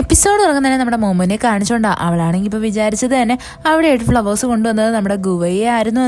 Episode തുടങ്ങുന്നതന്നെ നമ്മുടെ മോമോനെ കാണിച്ചോണ്ടാ. അവളാണെങ്കിൽ ഇപ്പൊ വിചാരിച്ചത് തന്നെ അവിടെയായിട്ട് ഫ്ലവേഴ്സ് കൊണ്ടുവന്നത് നമ്മുടെ ഗുവയെ ആയിരുന്നു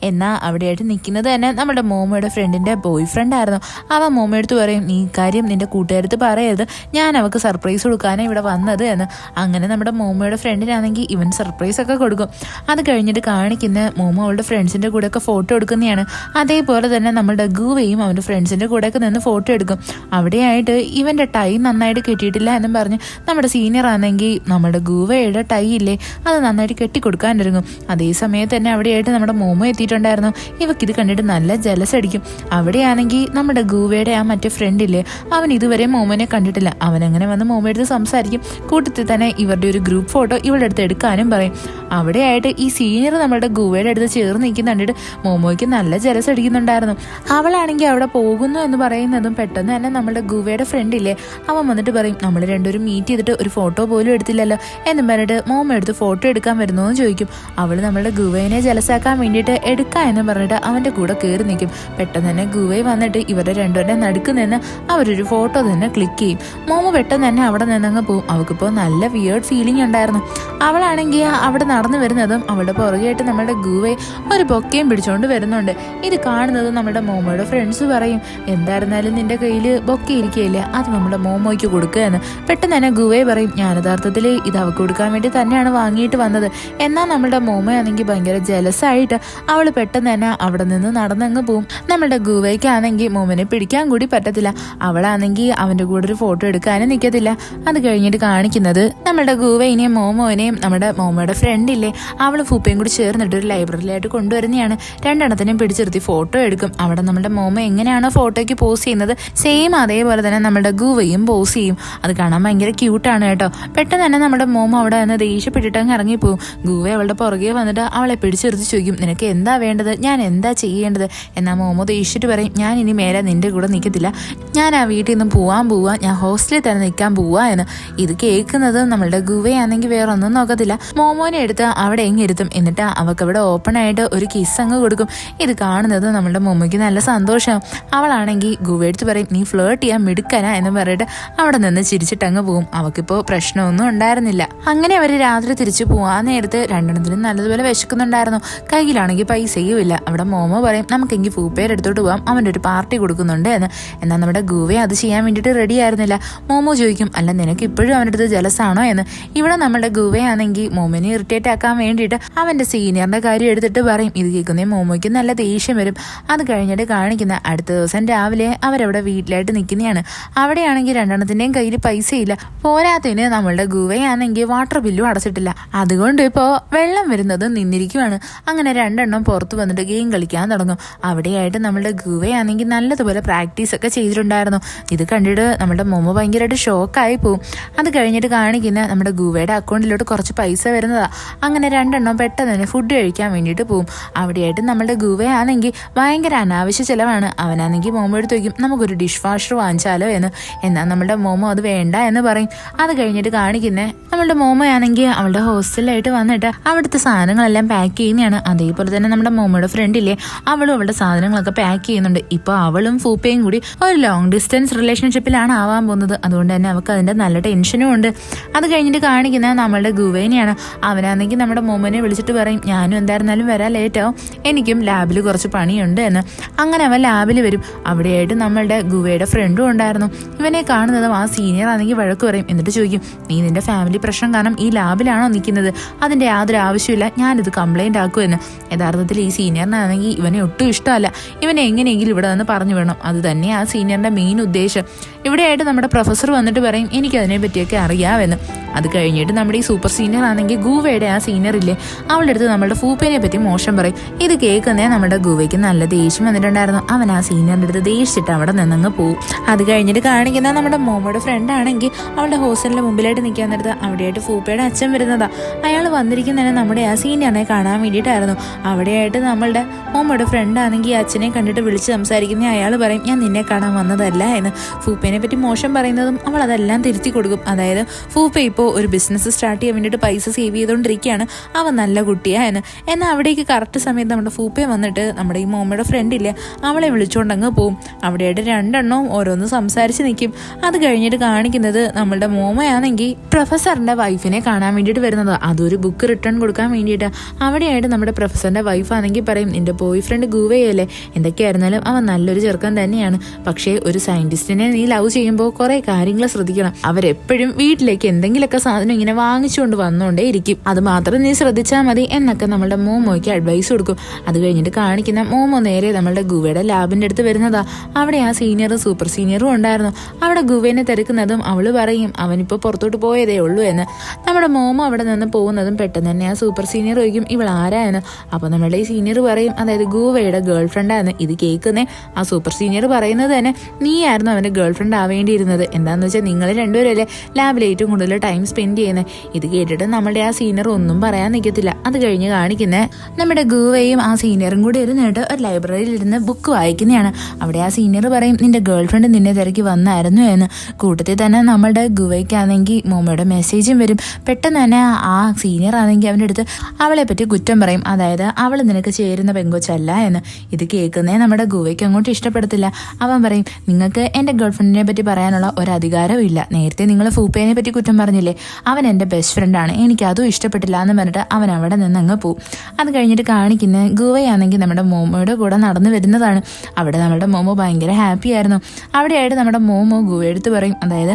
എന്നാൽ അവിടെയായിട്ട് നിൽക്കുന്നത് തന്നെ നമ്മുടെ മോമോയുടെ ഫ്രണ്ടിന്റെ ബോയ് ഫ്രണ്ട് ആയിരുന്നു. അവൻ മോമോയെടുത്ത് പറയും, നീ കാര്യം നിന്റെ കൂട്ടുകാരത്ത് പറയരുത്, ഞാൻ അവൾക്ക് സർപ്രൈസ് കൊടുക്കാനാണ് ഇവിടെ വന്നത് എന്ന്. അങ്ങനെ നമ്മുടെ മോമോയുടെ ഫ്രണ്ടിനാണെങ്കിൽ ഇവൻ സർപ്രൈസ് ഒക്കെ കൊടുക്കും. അത് കഴിഞ്ഞിട്ട് കാണിക്കുന്ന മോമോ അവളുടെ ഫ്രണ്ട്സിന്റെ കൂടെ ഒക്കെ ഫോട്ടോ എടുക്കുന്നതാണ്. അതേപോലെ തന്നെ നമ്മുടെ ഗുവയും അവന്റെ ഫ്രണ്ട്സിന്റെ കൂടെ ഒക്കെ നിന്ന് ഫോട്ടോ എടുക്കും. അവിടെയായിട്ട് ഇവന്റെ ടൈ നന്നായിട്ട് കെട്ടിയിട്ടില്ല എന്നും പറഞ്ഞ് നമ്മുടെ സീനിയർ ആണെങ്കിൽ നമ്മുടെ ഗുവയുടെ ടൈ ഇല്ലേ അത് നന്നായിട്ട് കെട്ടിക്കൊടുക്കാനിരുങ്ങും. അതേ സമയത്ത് തന്നെ അവിടെയായിട്ട് നമ്മുടെ മോമോ എത്തിയിട്ടുണ്ടായിരുന്നു. ഇവക്കിത് കണ്ടിട്ട് നല്ല ജലസ് അടിക്കും. അവിടെയാണെങ്കിൽ നമ്മുടെ ഗുവയുടെ ആ മറ്റേ ഫ്രണ്ട് ഇല്ലേ, അവൻ ഇതുവരെ മോമോനെ കണ്ടിട്ടില്ല. അവനങ്ങനെ വന്ന് മോമോയെടുത്ത് സംസാരിക്കും. കൂട്ടത്തിൽ തന്നെ ഇവരുടെ ഒരു ഗ്രൂപ്പ് ഫോട്ടോ ഇവളുടെ അടുത്ത് എടുക്കാനും പറയും. അവിടെയായിട്ട് ഈ സീനിയർ നമ്മുടെ ഗുവയുടെ അടുത്ത് ചേർന്ന് നിൽക്കുന്ന കണ്ടിട്ട് മോമോയ്ക്ക് നല്ല ജലസ് അടിക്കുന്നുണ്ടായിരുന്നു. അവളാണെങ്കിൽ അവിടെ പോകുന്നു എന്ന് പറയുന്നതും പെട്ടെന്ന് തന്നെ നമ്മുടെ ഗുവയുടെ ഫ്രണ്ട് ഇല്ലേ അവൻ വന്നിട്ട് പറയും, നമ്മൾ രണ്ടുപേരും മീറ്റ് ചെയ്തിട്ട് ഒരു ഫോട്ടോ പോലും എടുത്തില്ലല്ലോ എന്നും പറഞ്ഞിട്ട് മോമോ എടുത്ത് ഫോട്ടോ എടുക്കാൻ വരുന്നു എന്ന് ചോദിക്കും. അവൾ നമ്മളുടെ ഗുവയെ ജലസാക്കാൻ വേണ്ടിയിട്ട് എടുക്കാം എന്ന് പറഞ്ഞിട്ട് അവന്റെ കൂടെ കയറി നിൽക്കും. പെട്ടെന്ന് തന്നെ ഗുവൈ വന്നിട്ട് ഇവരുടെ രണ്ടുപേരുടെ നടുക്ക് നിന്ന് അവരൊരു ഫോട്ടോ തന്നെ ക്ലിക്ക് ചെയ്യും. മോമോ പെട്ടെന്ന് തന്നെ അവിടെ നിന്നങ്ങ് പോകും. അവൾക്കിപ്പോൾ നല്ല വിയേർഡ് ഫീലിംഗ് ഉണ്ടായിരുന്നു. അവളാണെങ്കിൽ അവിടെ നടന്നു വരുന്നതും അവളുടെ പുറകെയായിട്ട് നമ്മുടെ ഗുവൈ ഒരു ബൊക്കയും പിടിച്ചുകൊണ്ട് വരുന്നുണ്ട്. ഇത് കാണുന്നതും നമ്മുടെ മോമോയുടെ ഫ്രണ്ട്സ് പറയും, എന്തായിരുന്നാലും നിന്റെ കയ്യിൽ ബൊക്ക ഇരിക്കുകയില്ലേ, അത് നമ്മുടെ മോമോയ്ക്ക് കൊടുക്കുക എന്ന്. പെട്ടെന്ന് തന്നെ ഗുവൈ പറയും, ഞാൻ യഥാർത്ഥത്തിൽ ഇത് അവൾക്ക് കൊടുക്കാൻ വേണ്ടി തന്നെയാണ് വാങ്ങിയിട്ട് വന്നത്. എന്നാൽ നമ്മുടെ മോമോയാണെങ്കിൽ ഭയങ്കര ജലസായിട്ട് അവൾ പെട്ടെന്ന് തന്നെ അവിടെ നിന്ന് നടന്നങ്ങ് പോവും. നമ്മുടെ ഗുവയ്ക്കാണെങ്കിൽ മോമോനെ പിടിക്കാൻ കൂടി പറ്റത്തില്ല. അവളാണെങ്കിൽ അവന്റെ കൂടെ ഒരു ഫോട്ടോ എടുക്കാനും നിൽക്കത്തില്ല. അത് കഴിഞ്ഞിട്ട് കാണിക്കുന്നത് നമ്മുടെ ഗുവയിനെയും മോമോനെയും നമ്മുടെ മോമോയുടെ ഫ്രണ്ടില്ലേ അവൾ ഫൂപ്പയും കൂടി ചേർന്നിട്ട് ഒരു ലൈബ്രറിയിലായിട്ട് കൊണ്ടുവരുന്നതാണ്. രണ്ടെണ്ണത്തിനെയും പിടിച്ചിരുത്തി ഫോട്ടോ എടുക്കും. അവിടെ നമ്മുടെ മോമോ എങ്ങനെയാണോ ഫോട്ടോയ്ക്ക് പോസ് ചെയ്യുന്നത് സെയിം അതേപോലെ തന്നെ നമ്മുടെ ഗുവയും പോസ് ചെയ്യും. അത് കാണാൻ ഭയങ്കര ക്യൂട്ടാണ് കേട്ടോ. പെട്ടെന്ന് തന്നെ നമ്മുടെ മോമോ അവിടെ നിന്ന് ദേഷ്യപ്പെട്ടിട്ട് അങ്ങ് ഇറങ്ങിപ്പോവും. ഗുവ അവളുടെ പുറകെ വന്നിട്ട് അവളെ പിടിച്ചെടുത്ത് ചോദിക്കും, നിനക്ക് എന്താ വേണ്ടത്, ഞാൻ എന്താ ചെയ്യേണ്ടത്? എന്നാൽ മോമോ ദേഷ്യപ്പെട്ട് പറയും, ഞാൻ ഇനി മേലെ നിന്റെ കൂടെ നിൽക്കത്തില്ല, ഞാൻ ആ വീട്ടിൽ നിന്ന് പോവാ, ഞാൻ ഹോസ്റ്റലിൽ തന്നെ നിൽക്കാൻ പോവാ എന്ന്. ഇത് കേൾക്കുന്നത് നമ്മളുടെ ഗുവയാണെങ്കിൽ വേറെ ഒന്നും നോക്കത്തില്ല. മോമോനെ എടുത്ത് അവിടെ എങ്ങിരുത്തും. എന്നിട്ട് അവൾക്ക് അവിടെ ഓപ്പൺ ആയിട്ട് ഒരു കിസ് അങ്ങ് കൊടുക്കും. ഇത് കാണുന്നത് നമ്മളുടെ മോമോയ്ക്ക് നല്ല സന്തോഷം. അവളാണെങ്കിൽ ഗുവയെടുത്ത് പറയും, നീ ഫ്ലേർട്ട് ചെയ്യാൻ മിടുക്കനാ എന്ന് പറഞ്ഞിട്ട് അവിടെ നിന്ന് ചിരിച്ചിട്ട് അങ്ങ് പോകും. അവൾക്കിപ്പോൾ പ്രശ്നമൊന്നും ഉണ്ടായിരുന്നില്ല. അങ്ങനെ അവർ രാത്രി തിരിച്ചു പോവാൻ നേരത്ത് രണ്ടെണ്ണത്തിനും നല്ലതുപോലെ വിശക്കുന്നുണ്ടായിരുന്നു. കയ്യിലാണെങ്കിൽ പൈസയും ഇല്ല. അവിടെ മോമോ പറയും, നമുക്കെങ്കിൽ ഫൂപ്പേരെ എടുത്തോട്ട് പോകാം, അവൻ്റെ ഒരു പാർട്ടി കൊടുക്കുന്നുണ്ട് എന്ന്. എന്നാൽ നമ്മുടെ ഗുവയെ അത് ചെയ്യാൻ വേണ്ടിയിട്ട് റെഡി ആയിരുന്നില്ല. മോമോ ചോദിക്കും, അല്ല നിനക്ക് ഇപ്പോഴും അവൻ്റെ അടുത്ത് ജലസാണോ എന്ന്. ഇവിടെ നമ്മുടെ ഗുവയാണെങ്കിൽ മോമോനെ ഇറിറ്റേറ്റ് ആക്കാൻ വേണ്ടിയിട്ട് അവൻ്റെ സീനിയറിന്റെ കാര്യം എടുത്തിട്ട് പറയും. ഇത് കേൾക്കുന്നേ മോമോയ്ക്ക് നല്ല ദേഷ്യം വരും. അത് കഴിഞ്ഞിട്ട് കാണിക്കുന്ന അടുത്ത ദിവസം രാവിലെ അവരവിടെ വീട്ടിലായിട്ട് നിൽക്കുന്നതാണ്. അവിടെയാണെങ്കിൽ രണ്ടെണ്ണത്തിൻ്റെയും കയ്യിൽ പൈസയില്ല. പോരാത്തതിന് നമ്മളുടെ ഗുവയാണെങ്കിൽ വാട്ടർ ബില്ലും അടച്ചിട്ടില്ല. അതുകൊണ്ട് ഇപ്പോൾ വെള്ളം വരുന്നത് നിന്നിരിക്കുവാണ്. അങ്ങനെ രണ്ടെണ്ണം പുറത്ത് വന്നിട്ട് ഗെയിം കളിക്കാൻ തുടങ്ങും. അവിടെയായിട്ട് നമ്മളുടെ ഗുവയാണെങ്കിൽ നല്ലതുപോലെ പ്രാക്ടീസ് ഒക്കെ ചെയ്തിട്ടുണ്ടായിരുന്നു. ഇത് കണ്ടിട്ട് നമ്മുടെ മോമോ ഭയങ്കരമായിട്ട് ഷോക്കായി പോവും. അത് കഴിഞ്ഞിട്ട് കാണിക്കുന്ന നമ്മുടെ ഗുവയുടെ അക്കൗണ്ടിലോട്ട് കുറച്ച് പൈസ വരുന്നതാ. അങ്ങനെ രണ്ടെണ്ണം പെട്ടെന്ന് തന്നെ ഫുഡ് കഴിക്കാൻ വേണ്ടിയിട്ട് പോവും. അവിടെയായിട്ട് നമ്മളുടെ ഗുവയാണെങ്കിൽ ഭയങ്കര അനാവശ്യ ചിലവാണ്. അവനാണെങ്കിൽ മോമോ എടുത്ത് വയ്ക്കും, നമുക്കൊരു ഡിഷ് വാഷർ വാങ്ങിച്ചാലോ എന്ന്. എന്നാൽ നമ്മുടെ മോമോ അത് വേണ്ട എന്ന് പറയും. അത് കഴിഞ്ഞിട്ട് കാണിക്കുന്നേ നമ്മളുടെ മോമോയാണെങ്കിൽ അവളുടെ ഹോസ്റ്റലിലായിട്ട് വന്നിട്ട് അവിടുത്തെ സാധനങ്ങളെല്ലാം പാക്ക് ചെയ്യുന്നതാണ്. അതേപോലെ തന്നെ നമ്മുടെ മോമോയുടെ ഫ്രണ്ടില്ലേ അവളും അവളുടെ സാധനങ്ങളൊക്കെ പാക്ക് ചെയ്യുന്നുണ്ട്. ഇപ്പോൾ അവളും ഫൂപ്പയും കൂടി ഒരു ലോങ് ഡിസ്റ്റൻസ് റിലേഷൻഷിപ്പിലാണ് ആവാൻ പോകുന്നത്. അതുകൊണ്ട് തന്നെ അവൾക്ക് അതിൻ്റെ നല്ല ടെൻഷനും ഉണ്ട്. അത് കഴിഞ്ഞിട്ട് കാണിക്കുന്ന നമ്മളുടെ ഗുവേനെയാണ്. അവനാണെങ്കിൽ നമ്മുടെ മോമോനെ വിളിച്ചിട്ട് പറയും, ഞാനും എന്തായിരുന്നാലും വരാൻ ലേറ്റാവും, എനിക്കും ലാബിൽ കുറച്ച് പണിയുണ്ട് എന്ന്. അങ്ങനെ അവൻ ലാബിൽ വരും. അവിടെയായിട്ട് നമ്മളുടെ ഗുവയുടെ ഫ്രണ്ടും ഉണ്ടായിരുന്നു. ഇവനെ കാണുന്നതും ആ സീനിയർ ആണെങ്കിൽ വഴക്ക് പറയും. എന്നിട്ട് ചോദിക്കും, നീ നിന്റെ ഫാമിലി പ്രശ്നം കാരണം ഈ ലാബിലാണോ നിൽക്കുന്നത്? അതിൻ്റെ യാതൊരു ആവശ്യമില്ല, ഞാനിത് കംപ്ലൈൻ്റ് ആക്കുമെന്ന്. യഥാർത്ഥത്തിൽ ഈ സീനിയറിനാണെങ്കിൽ ഇവനെ ഒട്ടും ഇഷ്ടമല്ല. ഇവനെ എങ്ങനെയെങ്കിലും ഇവിടെ നിന്ന് പറഞ്ഞു വിടണം. അത് തന്നെ ആ സീനിയറിൻ്റെ മെയിൻ ഉദ്ദേശം. ഇവിടെയായിട്ട് നമ്മുടെ പ്രൊഫസർ വന്നിട്ട് പറയും, എനിക്കതിനെ പറ്റിയൊക്കെ അറിയാമെന്ന്. അത് കഴിഞ്ഞിട്ട് നമ്മുടെ ഈ സൂപ്പർ സീനിയർ ആണെങ്കിൽ ഗുവയുടെ ആ സീനിയർ ഇല്ലേ അവളുടെ അടുത്ത് നമ്മുടെ ഫൂപ്പേനെ പറ്റി മോശം പറയും. ഇത് കേൾക്കുന്നേ നമ്മുടെ ഗുവയ്ക്ക് നല്ല ദേഷ്യം വന്നിട്ടുണ്ടായിരുന്നു. അവൻ ആ സീനിയറിൻ്റെ അടുത്ത് ദേഷിച്ചിട്ട് അവിടെ നിന്നങ്ങ് പോവും. അത് കഴിഞ്ഞിട്ട് കാണിക്കുന്ന നമ്മുടെ മോമോയുടെ ഫ്രണ്ട് ആണെങ്കിൽ അവളുടെ ഹോസ്റ്റലിൻ്റെ മുമ്പിലായിട്ട് നിൽക്കാൻ നേരത്ത് അവിടെയായിട്ട് ഫൂപ്പയുടെ അച്ഛൻ വരുന്നതാ. അയാൾ വന്നിരിക്കുന്നതന്നെ നമ്മുടെ ആ സീനിയറിനെ കാണാൻ വേണ്ടിയിട്ടായിരുന്നു. അവിടെയായിട്ട് നമ്മളുടെ മോമോയുടെ ഫ്രണ്ട് ആണെങ്കിൽ അച്ഛനെ കണ്ടിട്ട് വിളിച്ച് സംസാരിക്കുന്ന അയാൾ പറയും, ഞാൻ നിന്നെ കാണാൻ വന്നതല്ല എന്ന്. ഫൂപ്പേനെ പറ്റി മോശം പറയുന്നതും അവൾ അതെല്ലാം തിരുത്തി കൊടുക്കും. അതായത് ഫൂപ്പ ഇപ്പോൾ ഒരു ബിസിനസ് സ്റ്റാർട്ട് ചെയ്യാൻ വേണ്ടിയിട്ട് പൈസ സേവ് ചെയ്തുകൊണ്ടിരിക്കുകയാണ്, അവൻ നല്ല കുട്ടിയാ എന്ന്. എന്നാൽ അവിടേക്ക് കറക്റ്റ് സമയത്ത് നമ്മുടെ ഫൂപ്പയെ വന്നിട്ട് നമ്മുടെ ഈ മോമോയുടെ ഫ്രണ്ടില്ലേ അവളെ വിളിച്ചുകൊണ്ടങ്ങ് പോവും. അവിടെയായിട്ട് രണ്ടെണ്ണവും ഓരോന്ന് സംസാരിച്ച് നിൽക്കും. അത് കഴിഞ്ഞിട്ട് കാണിക്കുന്നത് നമ്മളുടെ മോമയാണെങ്കിൽ പ്രൊഫസറിന്റെ വൈഫിനെ കാണാൻ വേണ്ടിയിട്ട് വരുന്നത്. അതൊരു ബുക്ക് റിട്ടേൺ കൊടുക്കാൻ വേണ്ടിയിട്ട്. അവിടെയായിട്ട് നമ്മുടെ പ്രൊഫസറിന്റെ വൈഫാണെങ്കിൽ പറയും, നിന്റെ ബോയ് ഫ്രണ്ട് ഗുവയല്ലേ, എന്തൊക്കെയായിരുന്നാലും അവൻ നല്ലൊരു ചെറുക്കൻ തന്നെയാണ്, പക്ഷേ ഒരു സയന്റിസ്റ്റിനെ നീ ലവ് ചെയ്യുമ്പോൾ കുറെ കാര്യങ്ങൾ ശ്രദ്ധിക്കണം. അവരെപ്പോഴും വീട്ടിലേക്ക് എന്തെങ്കിലുമൊക്കെ സാധനം ഇങ്ങനെ വാങ്ങിച്ചുകൊണ്ട് വന്നുകൊണ്ടേ ഇരിക്കും, അത് മാത്രം നീ ശ്രദ്ധിച്ചാൽ മതി എന്നൊക്കെ നമ്മളുടെ മോമോയ്ക്ക് അഡ്വൈസ് കൊടുക്കും. അത് കഴിഞ്ഞിട്ട് കാണിക്കുന്ന മോമോ നേരെ നമ്മളുടെ ഗുവയുടെ ലാബിന്റെ അടുത്ത് വരുന്നതാ. അവിടെ ആ സീനിയറും സൂപ്പർ സീനിയറും ഉണ്ടായിരുന്നു. അവിടെ ഗുവേനെ തിരക്കുന്നതും അവള് പറയും അവനിപ്പോ പുറത്തോട്ട് പോയതേ ഉള്ളൂ എന്ന്. നമ്മുടെ മോമോ അവിടെ നിന്ന് പോകുന്നതും പെട്ടെന്ന് തന്നെ ആ സൂപ്പർ സീനിയർ ചോദിക്കും ഇവൾ ആരായെന്ന്. അപ്പൊ നമ്മളുടെ ഈ സീനിയർ പറയും അതായത് ഗുവയുടെ ഗേൾ ഫ്രണ്ടായിരുന്നു. ഇത് കേൾക്കുന്നേ ആ സൂപ്പർ സീനിയർ പറയുന്നത് തന്നെ നീയായിരുന്നു അവന്റെ ഗേൾ ഫ്രണ്ട് ആവേണ്ടിയിരുന്നത്, എന്താന്ന് വെച്ചാൽ നിങ്ങൾ രണ്ടുപേരല്ലേ ലാബിൽ ഏറ്റവും കൂടുതൽ ടൈം സ്പെൻഡ് ചെയ്യുന്നത്. ഇത് കേട്ടിട്ട് നമ്മുടെ ആ സീനിയർ ഒന്നും പറയാൻ നിൽക്കത്തില്ല. അത് കഴിഞ്ഞ് കാണിക്കുന്നേ നമ്മുടെ ഗുവയും ആ സീനിയറും കൂടി ഇരുന്നിട്ട് ഒരു ലൈബ്രറിയിൽ ഇരുന്ന് ബുക്ക് വായിക്കുന്നതാണ്. അവിടെ ആ സീനിയർ പറയും നിന്റെ ഗേൾ ഫ്രണ്ട് നിന്നെ തിരക്കി വന്നായിരുന്നു എന്ന്. കൂട്ടത്തിൽ തന്നെ നമ്മുടെ ഗുവയ്ക്കാണെങ്കിൽ മോമയുടെ മെസ്സേജും വരും. പെട്ടെന്ന് തന്നെ ആ സീനിയർ ആണെങ്കിൽ അവൻ്റെ അടുത്ത് അവളെ പറ്റി കുറ്റം പറയും, അതായത് അവൾ നിനക്ക് ചേരുന്ന പെങ്കൊച്ചല്ല എന്ന്. ഇത് കേൾക്കുന്നേ നമ്മുടെ ഗുവയ്ക്ക് അങ്ങോട്ട് ഇഷ്ടപ്പെടത്തില്ല. അവൻ പറയും നിങ്ങൾക്ക് എൻ്റെ ഗേൾ ഫ്രണ്ടിനെ പറ്റി പറയാനുള്ള ഒരു അധികാരവും ഇല്ല, നേരത്തെ നിങ്ങൾ ഫൂപ്പേനെ പറ്റി കുറ്റം പറഞ്ഞില്ലേ, അവൻ എൻ്റെ ബെസ്റ്റ് ഫ്രണ്ടാണ്, എനിക്ക് അതും ഇഷ്ടപ്പെട്ടില്ല എന്ന് പറഞ്ഞിട്ട് അവൻ അവിടെ നിന്ന് അങ്ങ് പോവും. അത് കഴിഞ്ഞിട്ട് കാണിക്കുന്ന ഗുവയാണെങ്കിൽ നമ്മുടെ മോമോയുടെ കൂടെ നടന്നു വരുന്നതാണ്. അവിടെ നമ്മുടെ മോമോ ഭയങ്കര ഹാപ്പി ആയിരുന്നു. അവിടെയായിട്ട് നമ്മുടെ മോമോ ഗുവയെടുത്ത് പറയും, അതായത്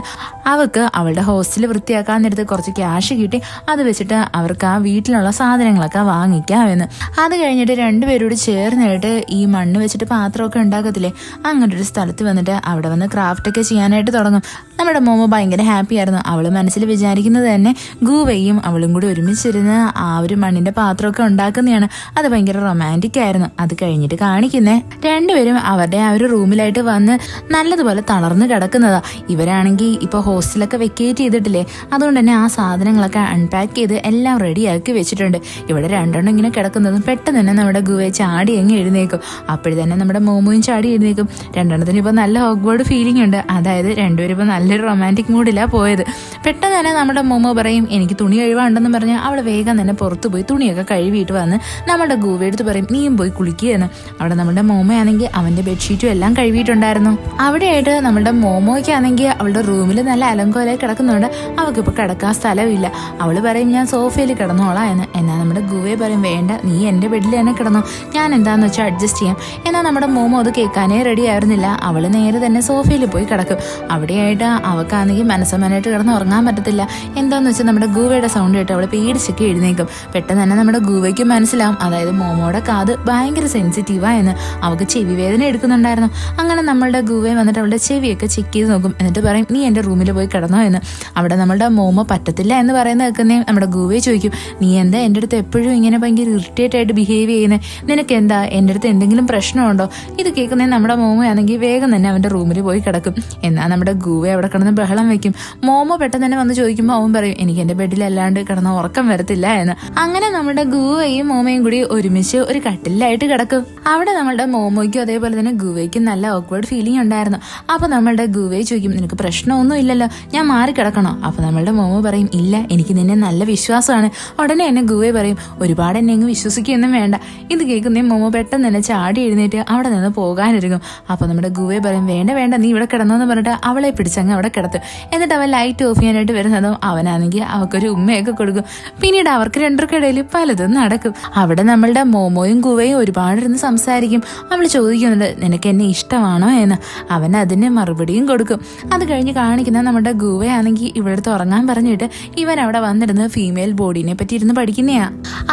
അവൾക്ക് അവളുടെ ഹോസ്റ്റൽ വൃത്തിയാക്കാൻ നേരത്ത് കുറച്ച് ക്യാഷ് കിട്ടി, അത് വെച്ചിട്ട് അവർക്ക് ആ വീട്ടിലുള്ള സാധനങ്ങളൊക്കെ വാങ്ങിക്കാമെന്ന്. അത് കഴിഞ്ഞിട്ട് രണ്ടുപേരോട് ചേർന്നിട്ട് ഈ മണ്ണ് വെച്ചിട്ട് പാത്രമൊക്കെ ഉണ്ടാക്കത്തില്ലേ, അങ്ങനെ ഒരു സ്ഥലത്ത് വന്നിട്ട് അവിടെ വന്ന് ക്രാഫ്റ്റൊക്കെ ചെയ്യാനായിട്ട് തുടങ്ങും. നമ്മുടെ മോമോ ഭയങ്കര ഹാപ്പി ആയിരുന്നു. അവള് മനസ്സിൽ വിചാരിക്കുന്നത് തന്നെ ഗുവയും അവളും കൂടി ഒരുമിച്ചിരുന്ന് ആ ഒരു മണ്ണിന്റെ പാത്രമൊക്കെ ഉണ്ടാക്കുന്നതാണ്. അത് ഭയങ്കര റൊമാൻറ്റിക് ആയിരുന്നു. അത് കഴിഞ്ഞിട്ട് കാണിക്കുന്നേ രണ്ടുപേരും അവരുടെ ആ ഒരു റൂമിലായിട്ട് വന്ന് നല്ലതുപോലെ തളർന്ന് കിടക്കുന്നതാ. ഇവരാണെങ്കിൽ ഇപ്പൊ ഹോസ്റ്റലൊക്കെ വെക്കേറ്റ് ചെയ്തിട്ടില്ലേ, അതുകൊണ്ട് തന്നെ ആ സാധനങ്ങളൊക്കെ അൺപാക്ക് ചെയ്ത് എല്ലാം റെഡിയാക്കി വെച്ചിട്ടുണ്ട്. ഇവിടെ രണ്ടെണ്ണം ഇങ്ങനെ കിടക്കുന്നതും പെട്ടെന്ന് തന്നെ നമ്മുടെ ഗുവയെ ചാടി അങ്ങ് എഴുന്നേക്കും. അപ്പോഴേ തന്നെ നമ്മുടെ മോമോയും ചാടി എഴുന്നേക്കും. രണ്ടെണ്ണത്തിന് ഇപ്പൊ നല്ല ഓക്വേർഡ് ഫീലിംഗ് ഉണ്ട്, അതായത് രണ്ടുപേരും ഇപ്പൊ നല്ലൊരു റൊമാൻറ്റിക് മൂഡിലാണ് പോയത്. പെട്ടെന്ന് തന്നെ നമ്മുടെ മോമോ പറയും എനിക്ക് തുണി കഴിവാണ്ടെന്ന് പറഞ്ഞാൽ അവൾ വേഗം തന്നെ പുറത്തു പോയി തുണിയൊക്കെ കഴുകിയിട്ട് വന്ന് നമ്മുടെ ഗുവയെടുത്ത് പറയും നീയും പോയി കുളിക്കുകയെന്ന്. അവിടെ നമ്മുടെ മോമോയാണെങ്കിൽ അവന്റെ ബെഡ്ഷീറ്റും എല്ലാം കഴുകിയിട്ടുണ്ടായിരുന്നു. അവിടെയായിട്ട് നമ്മുടെ മോമോയ്ക്കാണെങ്കിൽ അവളുടെ റൂമിൽ നല്ല അലങ്കോലായി കിടക്കുന്നുണ്ട്. അവൾക്കിപ്പോൾ കിടക്കാൻ സ്ഥലമില്ല. അവള് പറയും ഞാൻ സോഫയിൽ കിടന്നോളാം എന്ന്. എന്നാൽ നമ്മുടെ ഗുവയെ പറയും വേണ്ട, നീ എൻ്റെ ബെഡിൽ തന്നെ കിടന്നോ, ഞാൻ എന്താന്ന് വെച്ചാൽ അഡ്ജസ്റ്റ് ചെയ്യാം. എന്നാൽ നമ്മുടെ മോമോ അത് കേൾക്കാനേ റെഡി ആയിരുന്നില്ല. അവള് നേരെ തന്നെ സോഫയിൽ പോയി കിടക്കും. അവിടെയായിട്ട് അവൾക്കാണെങ്കിൽ മനസ്സമാനായിട്ട് കിടന്ന് ഉറങ്ങാൻ പറ്റത്തില്ല. എന്താന്ന് വെച്ചാൽ നമ്മുടെ ഗുവയുടെ സൗണ്ട് കേട്ട് അവളെ പേടിച്ചൊക്കെ എഴുന്നേക്കും. പെട്ടെന്ന് തന്നെ നമ്മുടെ ഗുവയ്ക്ക് മനസ്സിലാവും, അതായത് മോമോയുടെ കാത് ഭയങ്കര സെൻസിറ്റീവാ എന്ന്. അവൾക്ക് ചെവി വേദന എടുക്കുന്നുണ്ടായിരുന്നു. അങ്ങനെ നമ്മളുടെ ഗുവയെ വന്നിട്ട് അവളുടെ ചെവിയൊക്കെ ചെക്ക് ചെയ്ത് നോക്കും. എന്നിട്ട് പറയും നീ എൻ്റെ റൂമിൽ പോയി കിടന്നോ എന്ന്. അവിടെ നമ്മളുടെ മോമോ പറ്റത്തില്ല എന്ന് പറയുന്ന കേൾക്കുന്നേ നമ്മുടെ ഗുവയെ ചോദിക്കും നീ എന്താ എൻ്റെ അടുത്ത് എപ്പോഴും ഇങ്ങനെ ഭയങ്കര ഇറിറ്റേറ്റ് ആയിട്ട് ബിഹേവ് ചെയ്യുന്നത്, നിനക്ക് എന്താ എൻ്റെ അടുത്ത് എന്തെങ്കിലും പ്രശ്നമുണ്ടോ? ഇത് കേൾക്കുന്നേ നമ്മുടെ മോമോ ആണെങ്കിൽ വേഗം തന്നെ അവൻ്റെ റൂമിൽ പോയി കിടക്കും. എന്നാൽ നമ്മുടെ ഗുവയെ അവിടെ കിടന്ന് ബഹളം വെക്കും. മോമോ പെട്ടെന്ന് തന്നെ വന്ന് ചോദിക്കുമ്പോൾ അവൻ പറയും എനിക്ക് എൻ്റെ ബെഡിലല്ലാണ്ട് കിടന്ന ഉറക്കം വരത്തില്ല എന്ന്. അങ്ങനെ നമ്മുടെ ഗുവയും മോമയും കൂടി ഒരുമിച്ച് ഒരു കട്ടിലായിട്ട് കിടക്കും. അവിടെ നമ്മളുടെ മോമോയ്ക്കും അതേപോലെ തന്നെ ഗുവയ്ക്കും നല്ല ഓക്വേർഡ് ഫീലിംഗ് ഉണ്ടായിരുന്നു. അപ്പൊ നമ്മളുടെ ഗുവയെ ചോദിക്കും നിനക്ക് പ്രശ്നമൊന്നും ഇല്ലല്ലോ, ഞാൻ മാറി കിടക്കണോ? അപ്പൊ നമ്മളുടെ മോമോ പറയും ഇല്ല, എനിക്ക് നിന്നെ നല്ല വിശ്വാസമാണ്. ഉടനെ എന്നെ ഗുവയെ പറയും ഒരുപാട് എന്നെ അങ്ങ് വിശ്വസിക്കൊന്നും വേണ്ട. ഇത് കേൾക്കുന്നേ മോമോ പെട്ടെന്ന് തന്നെ ചാടി എഴുന്നേറ്റ് അവിടെ നിന്ന് പോകാനിരിക്കും. അപ്പൊ നമ്മുടെ ഗുവയെ പറയും വേണ്ട വേണ്ട, നീ ഇവിടെ കിടന്നോന്ന് പറഞ്ഞിട്ട് അവളെ പിടിച്ചങ്ങ് അവിടെ കിടത്തും. എന്നിട്ട് അവൻ ലൈറ്റ് ഓഫ് ചെയ്യാനായിട്ട് വരുന്നതും അവനാണെങ്കിൽ അവൾക്കൊരു ഉമ്മയൊക്കെ കൊടുക്കും. പിന്നീട് അവർക്ക് രണ്ടർക്കിടയിൽ പലതും നടക്കും. അവിടെ നമ്മളുടെ മോമോയും ഗുവയും ഒരുപാടിരുന്ന് സംസാരിക്കും. അവൾ ചോദിക്കുന്നുണ്ട് നിനക്ക് എന്നെ ഇഷ്ടമാണോ എന്ന്. അവൻ അതിന് മറുപടിയും കൊടുക്കും. അത് കഴിഞ്ഞ് കാണിക്കുന്ന നമ്മുടെ ഗുവയാണെങ്കിൽ ഇവിടുത്തെ ഉറങ്ങാൻ പറഞ്ഞിട്ട് ഇവൻ അവിടെ വന്നിരുന്ന് ഫീമെയിൽ ബോഡീനെ പറ്റി ഇരുന്ന് പഠിക്കുന്നയാ.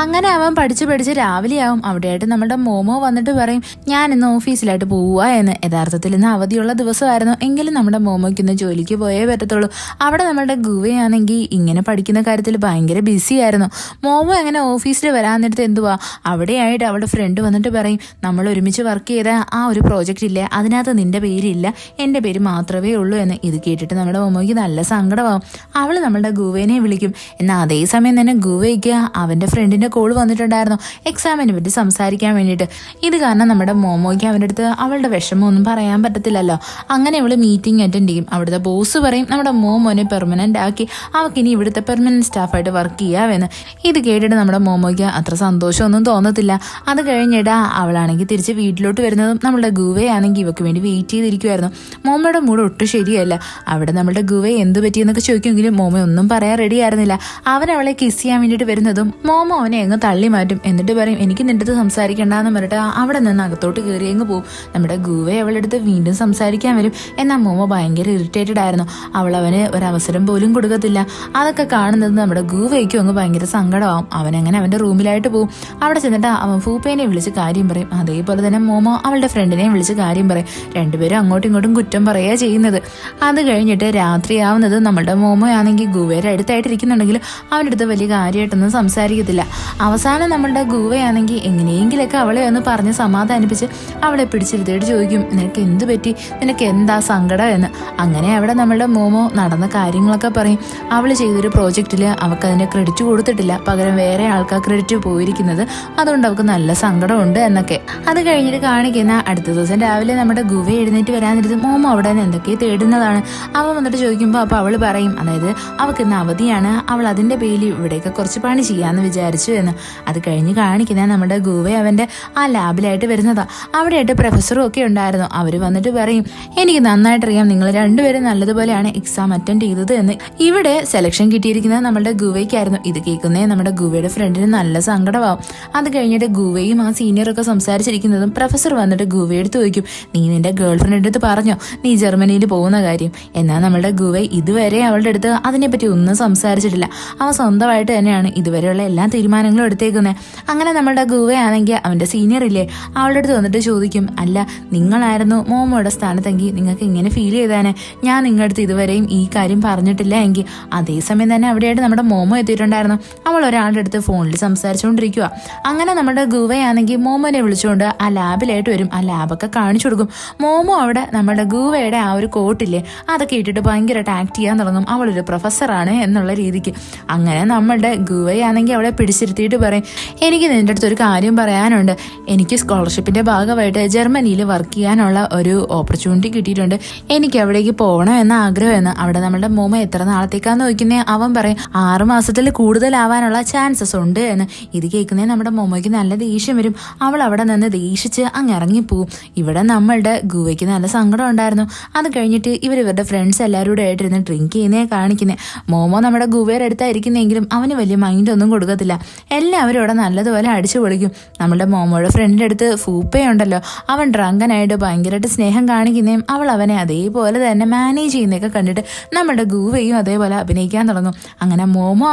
അങ്ങനെ അവൻ പഠിച്ച് രാവിലെയാവും. അവിടെയായിട്ട് നമ്മുടെ മോമോ വന്നിട്ട് പറയും ഞാൻ ഇന്ന് ഓഫീസിലായിട്ട് പോവുക എന്ന്. യഥാർത്ഥത്തിൽ ഇന്ന് അവധിയുള്ള ദിവസമായിരുന്നു, എങ്കിലും നമ്മുടെ മോമോയ്ക്ക് ഇന്ന് ജോലിക്ക് പോയേ പറ്റത്തുള്ളൂ. അവിടെ നമ്മുടെ ഗുവയാണെങ്കിൽ ഇങ്ങനെ പഠിക്കുന്ന കാര്യത്തിൽ ഭയങ്കര ബിസി ആയിരുന്നു. മോമോ അങ്ങനെ ഓഫീസിൽ വരാൻ നേരത്തെ എന്തുവാ അവിടെയായിട്ട് അവളുടെ ഫ്രണ്ട് വന്നിട്ട് പറയും നമ്മൾ ഒരുമിച്ച് വർക്ക് ചെയ്ത ആ ഒരു പ്രോജക്റ്റ് ഇല്ലേ, അതിനകത്ത് നിന്റെ പേരില്ല, എൻ്റെ പേര് മാത്രമേ ഉള്ളൂ എന്ന്. ഇത് കേട്ടിട്ട് നമ്മുടെ മോമോയ്ക്ക് നല്ല സങ്കടമാവും. അവൾ നമ്മളുടെ ഗുവേനെ വിളിക്കും. എന്നാൽ അതേസമയം തന്നെ ഗുവയ്ക്ക് അവൻ്റെ ഫ്രണ്ടിൻ്റെ കോൾ വന്നിട്ടുണ്ടായിരുന്നു എക്സാമിനെ പറ്റി സംസാരിക്കാൻ വേണ്ടിയിട്ട്. ഇത് കാരണം നമ്മുടെ മോമോയ്ക്ക് അവൻ്റെ അടുത്ത് അവളുടെ വിഷമമൊന്നും പറയാൻ പറ്റത്തില്ലല്ലോ. അങ്ങനെ അവൾ മീറ്റിംഗ് അറ്റൻഡ് ചെയ്യും. അവിടുത്തെ ബോസ് പറയും നമ്മുടെ മോമോനെ പെർമനൻ്റ് ആക്കി അവൾക്കിനി ഇവിടുത്തെ പെർമനൻറ്റ് സ്റ്റാഫായിട്ട് വർക്ക് ചെയ്യാമെന്ന്. ഇത് കേട്ടിട്ട് നമ്മുടെ മോമോയ്ക്ക് അത്ര സന്തോഷമൊന്നും തോന്നത്തില്ല. അത് കഴിഞ്ഞിട്ട് അവളാണെങ്കിൽ തിരിച്ച് വീട്ടിലോട്ട് വരുന്നതും നമ്മുടെ ഗുവയാണെങ്കിൽ ഇവക്ക് വേണ്ടി വെയിറ്റ് ചെയ്തിരിക്കുമായിരുന്നു. മോമോയുടെ മൂഡ് ഒട്ടും ശരിയല്ല. അവിടെ നമ്മുടെ ഗുവ ഗുവയെ എന്ത് പറ്റിയെന്നൊക്കെ ചോദിക്കുമെങ്കിലും മോമോ ഒന്നും പറയാൻ റെഡി ആയിരുന്നില്ല. അവൻ അവളെ കിസ് ചെയ്യാൻ വേണ്ടിയിട്ട് വരുന്നതും മോമോ അവനെ അങ്ങ് തള്ളി മാറ്റും. എന്നിട്ട് പറയും എനിക്ക് നിന്റെ അടുത്ത് സംസാരിക്കണ്ടെന്ന് പറഞ്ഞിട്ട് അവിടെ നിന്ന് അകത്തോട്ട് കയറി അങ്ങ് പോകും. നമ്മുടെ ഗുവെ അവളുടെ അടുത്ത് വീണ്ടും സംസാരിക്കാൻ വരും. എന്നാൽ മോമോ ഭയങ്കര ഇറിറ്റേറ്റഡ് ആയിരുന്നു. അവന് ഒരവസരം പോലും കൊടുക്കത്തില്ല. അതൊക്കെ കാണുന്നത് നമ്മുടെ ഗുവയ്ക്കും അങ്ങ് ഭയങ്കര സങ്കടമാവും. അവനങ്ങനെ അവന്റെ റൂമിലായിട്ട് പോകും. അവിടെ ചെന്നിട്ട് അവൻ ഫൂപ്പേനെ വിളിച്ച് കാര്യം പറയും. അതേപോലെ തന്നെ മോമോ അവളുടെ ഫ്രണ്ടിനെയും വിളിച്ച് കാര്യം പറയും. രണ്ടുപേരും അങ്ങോട്ടും ഇങ്ങോട്ടും കുറ്റം പറയുക ചെയ്യുന്നത്. അത് കഴിഞ്ഞിട്ട് രാത്രിയാവുന്നത് നമ്മുടെ മോമോ ആണെങ്കിൽ ഗുവയുടെ അടുത്തായിട്ടിരിക്കുന്നുണ്ടെങ്കിൽ അവൻ്റെ അടുത്ത് വലിയ കാര്യമായിട്ടൊന്നും സംസാരിക്കത്തില്ല. അവസാനം നമ്മളുടെ ഗുവയാണെങ്കിൽ എങ്ങനെയെങ്കിലൊക്കെ അവളെ ഒന്ന് പറഞ്ഞ് സമാധാനിപ്പിച്ച് അവളെ പിടിച്ചിരുത്തിയിട്ട് ചോദിക്കും, നിനക്ക് എന്ത് പറ്റി, നിനക്ക് എന്താ സങ്കടം എന്ന്. അങ്ങനെ അവിടെ നമ്മളുടെ മോമോ നടന്ന കാര്യങ്ങളൊക്കെ പറയും. അവൾ ചെയ്തൊരു പ്രോജക്റ്റിൽ അവൾക്ക് അതിന് ക്രെഡിറ്റ് കൊടുത്തിട്ടില്ല, പകരം വേറെ ആൾക്കാർ ക്രെഡിറ്റ് പോയിരിക്കുന്നത്, അതുകൊണ്ട് അവൾക്ക് നല്ല സങ്കടമുണ്ട് എന്നൊക്കെ. അത് കഴിഞ്ഞിട്ട് കാണിക്കുന്ന അടുത്ത ദിവസം രാവിലെ നമ്മുടെ ഗുവ എഴുന്നേറ്റ് വരാനിരുന്ന് മോമോ അവിടെ നിന്ന് എന്തൊക്കെയോ തേടുന്നതാണ്. അവൻ വന്നിട്ട് ചോദിക്കുമ്പോൾ അപ്പോൾ അവൾ പറയും, അതായത് അവൾക്ക് ഇന്ന് അവധിയാണ്, അവൾ അതിൻ്റെ പേരിൽ ഇവിടെയൊക്കെ കുറച്ച് പണി ചെയ്യാമെന്ന് വിചാരിച്ചു എന്ന്. അത് കഴിഞ്ഞ് കാണിക്കുന്ന നമ്മുടെ ഗുവ അവൻ്റെ ആ ലാബിലായിട്ട് വരുന്നതാ. അവിടെയായിട്ട് പ്രൊഫസറും ഒക്കെ ഉണ്ടായിരുന്നു. അവർ വന്നിട്ട് പറയും, എനിക്ക് നന്നായിട്ടറിയാം നിങ്ങൾ രണ്ടുപേരും നല്ലതുപോലെയാണ് എക്സാം അറ്റൻഡ് ചെയ്തത് എന്ന്. ഇവിടെ സെലക്ഷൻ കിട്ടിയിരിക്കുന്നത് നമ്മുടെ ഗുവയ്ക്കായിരുന്നു. ഇത് കേൾക്കുന്നേ നമ്മുടെ ഗുവയുടെ ഫ്രണ്ടിന് നല്ല സങ്കടമാവും. അത് കഴിഞ്ഞിട്ട് ഗുവയും ആ സീനിയറൊക്കെ സംസാരിച്ചിരിക്കുന്നതും പ്രൊഫസർ വന്നിട്ട് ഗുവയെടുത്ത് ചോദിക്കും, നീ നിന്റെ ഗേൾ ഫ്രണ്ടിൻ്റെ അടുത്ത് പറഞ്ഞോ നീ ജർമ്മനിയിൽ പോകുന്ന കാര്യം? എന്നാൽ നമ്മളുടെ ഗുവ ഇതുവരെ അവളുടെ അടുത്ത് അതിനെപ്പറ്റി ഒന്നും സംസാരിച്ചിട്ടില്ല. അവൻ സ്വന്തമായിട്ട് തന്നെയാണ് ഇതുവരെയുള്ള എല്ലാ തീരുമാനങ്ങളും എടുത്തേക്കുന്നത്. അങ്ങനെ നമ്മളുടെ ഗുവയാണെങ്കിൽ അവൻ്റെ സീനിയർ ഇല്ലേ, അവളുടെ അടുത്ത് വന്നിട്ട് ചോദിക്കും, അല്ല നിങ്ങളായിരുന്നു മോമോയുടെ സ്ഥാനത്തെങ്കിൽ നിങ്ങൾക്ക് ഇങ്ങനെ ഫീൽ ചെയ്താനെ, ഞാൻ നിങ്ങളുടെ അടുത്ത് ഇതുവരെയും ഈ കാര്യം പറഞ്ഞിട്ടില്ല എങ്കിൽ. അതേസമയം തന്നെ അവിടെയായിട്ട് നമ്മുടെ മോമോ എത്തിയിട്ടുണ്ടായിരുന്നു. അവൾ ഒരാളുടെ അടുത്ത് ഫോണിൽ സംസാരിച്ചുകൊണ്ടിരിക്കുക. അങ്ങനെ നമ്മുടെ ഗുവയാണെങ്കിൽ മോമോനെ വിളിച്ചുകൊണ്ട് ആ ലാബിലായിട്ട് വരും. ആ ലാബൊക്കെ കാണിച്ചു കൊടുക്കും. മോമോ അവിടെ നമ്മുടെ ഗുവയുടെ ആ ഒരു കോട്ടില്ലേ അതൊക്കെ ഇട്ടിട്ട് ഭയങ്കരമായിട്ട് ആക്ട് ചെയ്യാൻ തുടങ്ങും, അവളൊരു പ്രൊഫസറാണ് എന്നുള്ള രീതിക്ക്. അങ്ങനെ നമ്മളുടെ ഗുവയാണെങ്കിൽ അവളെ പിടിച്ചിരുത്തിയിട്ട് പറയും, എനിക്ക് നിന്റെ അടുത്ത് ഒരു കാര്യം പറയാനുണ്ട്. എനിക്ക് സ്കോളർഷിപ്പിന്റെ ഭാഗമായിട്ട് ജർമ്മനിയിൽ വർക്ക് ചെയ്യാനുള്ള ഒരു ഓപ്പർച്യൂണിറ്റി കിട്ടിയിട്ടുണ്ട്. എനിക്ക് അവിടേക്ക് പോകണം എന്ന ആഗ്രഹമെന്ന്. അവിടെ നമ്മുടെ മോമോ എത്ര നാളത്തേക്കാന്ന് ചോദിക്കുന്നേ അവൻ പറയും 6 മാസത്തിൽ കൂടുതലാവാനുള്ള ചാൻസസ് ഉണ്ട് എന്ന്. ഇത് കേൾക്കുന്നേ നമ്മുടെ മോമോയ്ക്ക് നല്ല ദേഷ്യം വരും. അവൾ അവിടെ നിന്ന് ദേഷിച്ച് അങ്ങ് ഇറങ്ങിപ്പോവും. ഇവിടെ നമ്മളുടെ ഗുവയ്ക്ക് നല്ല സങ്കടം ഉണ്ടായിരുന്നു. അത് കഴിഞ്ഞിട്ട് ഇവരുടെ ഫ്രണ്ട്സ് എല്ലാവരും കൂടെ ആയിട്ടിരുന്ന് ഡ്രിങ്ക് ചെയ്യുന്നേ കാണിക്കുന്നത്. മോമോ നമ്മുടെ ഗുവയുടെ അടുത്തായിരിക്കുന്നെങ്കിലും അവന് വലിയ മൈൻഡ് ഒന്നും കൊടുക്കത്തില്ല. എല്ലാവരും ഇവിടെ നല്ലതുപോലെ അടിച്ചു പൊളിക്കും. നമ്മുടെ മോമോയുടെ ഫ്രണ്ടിൻ്റെ അടുത്ത് ഫൂപ്പയുണ്ടല്ലോ, അവൻ ഡ്രങ്കനായിട്ട് ഭയങ്കരമായിട്ട് സ്നേഹം കാണിക്കുന്നതും അവൾ അവനെ അതേപോലെ തന്നെ മാനേജ് ചെയ്യുന്നതൊക്കെ കണ്ടിട്ട് നമ്മുടെ ഗുവയും അതേപോലെ അഭിനയിക്കാൻ തുടങ്ങും. അങ്ങനെ മോമോ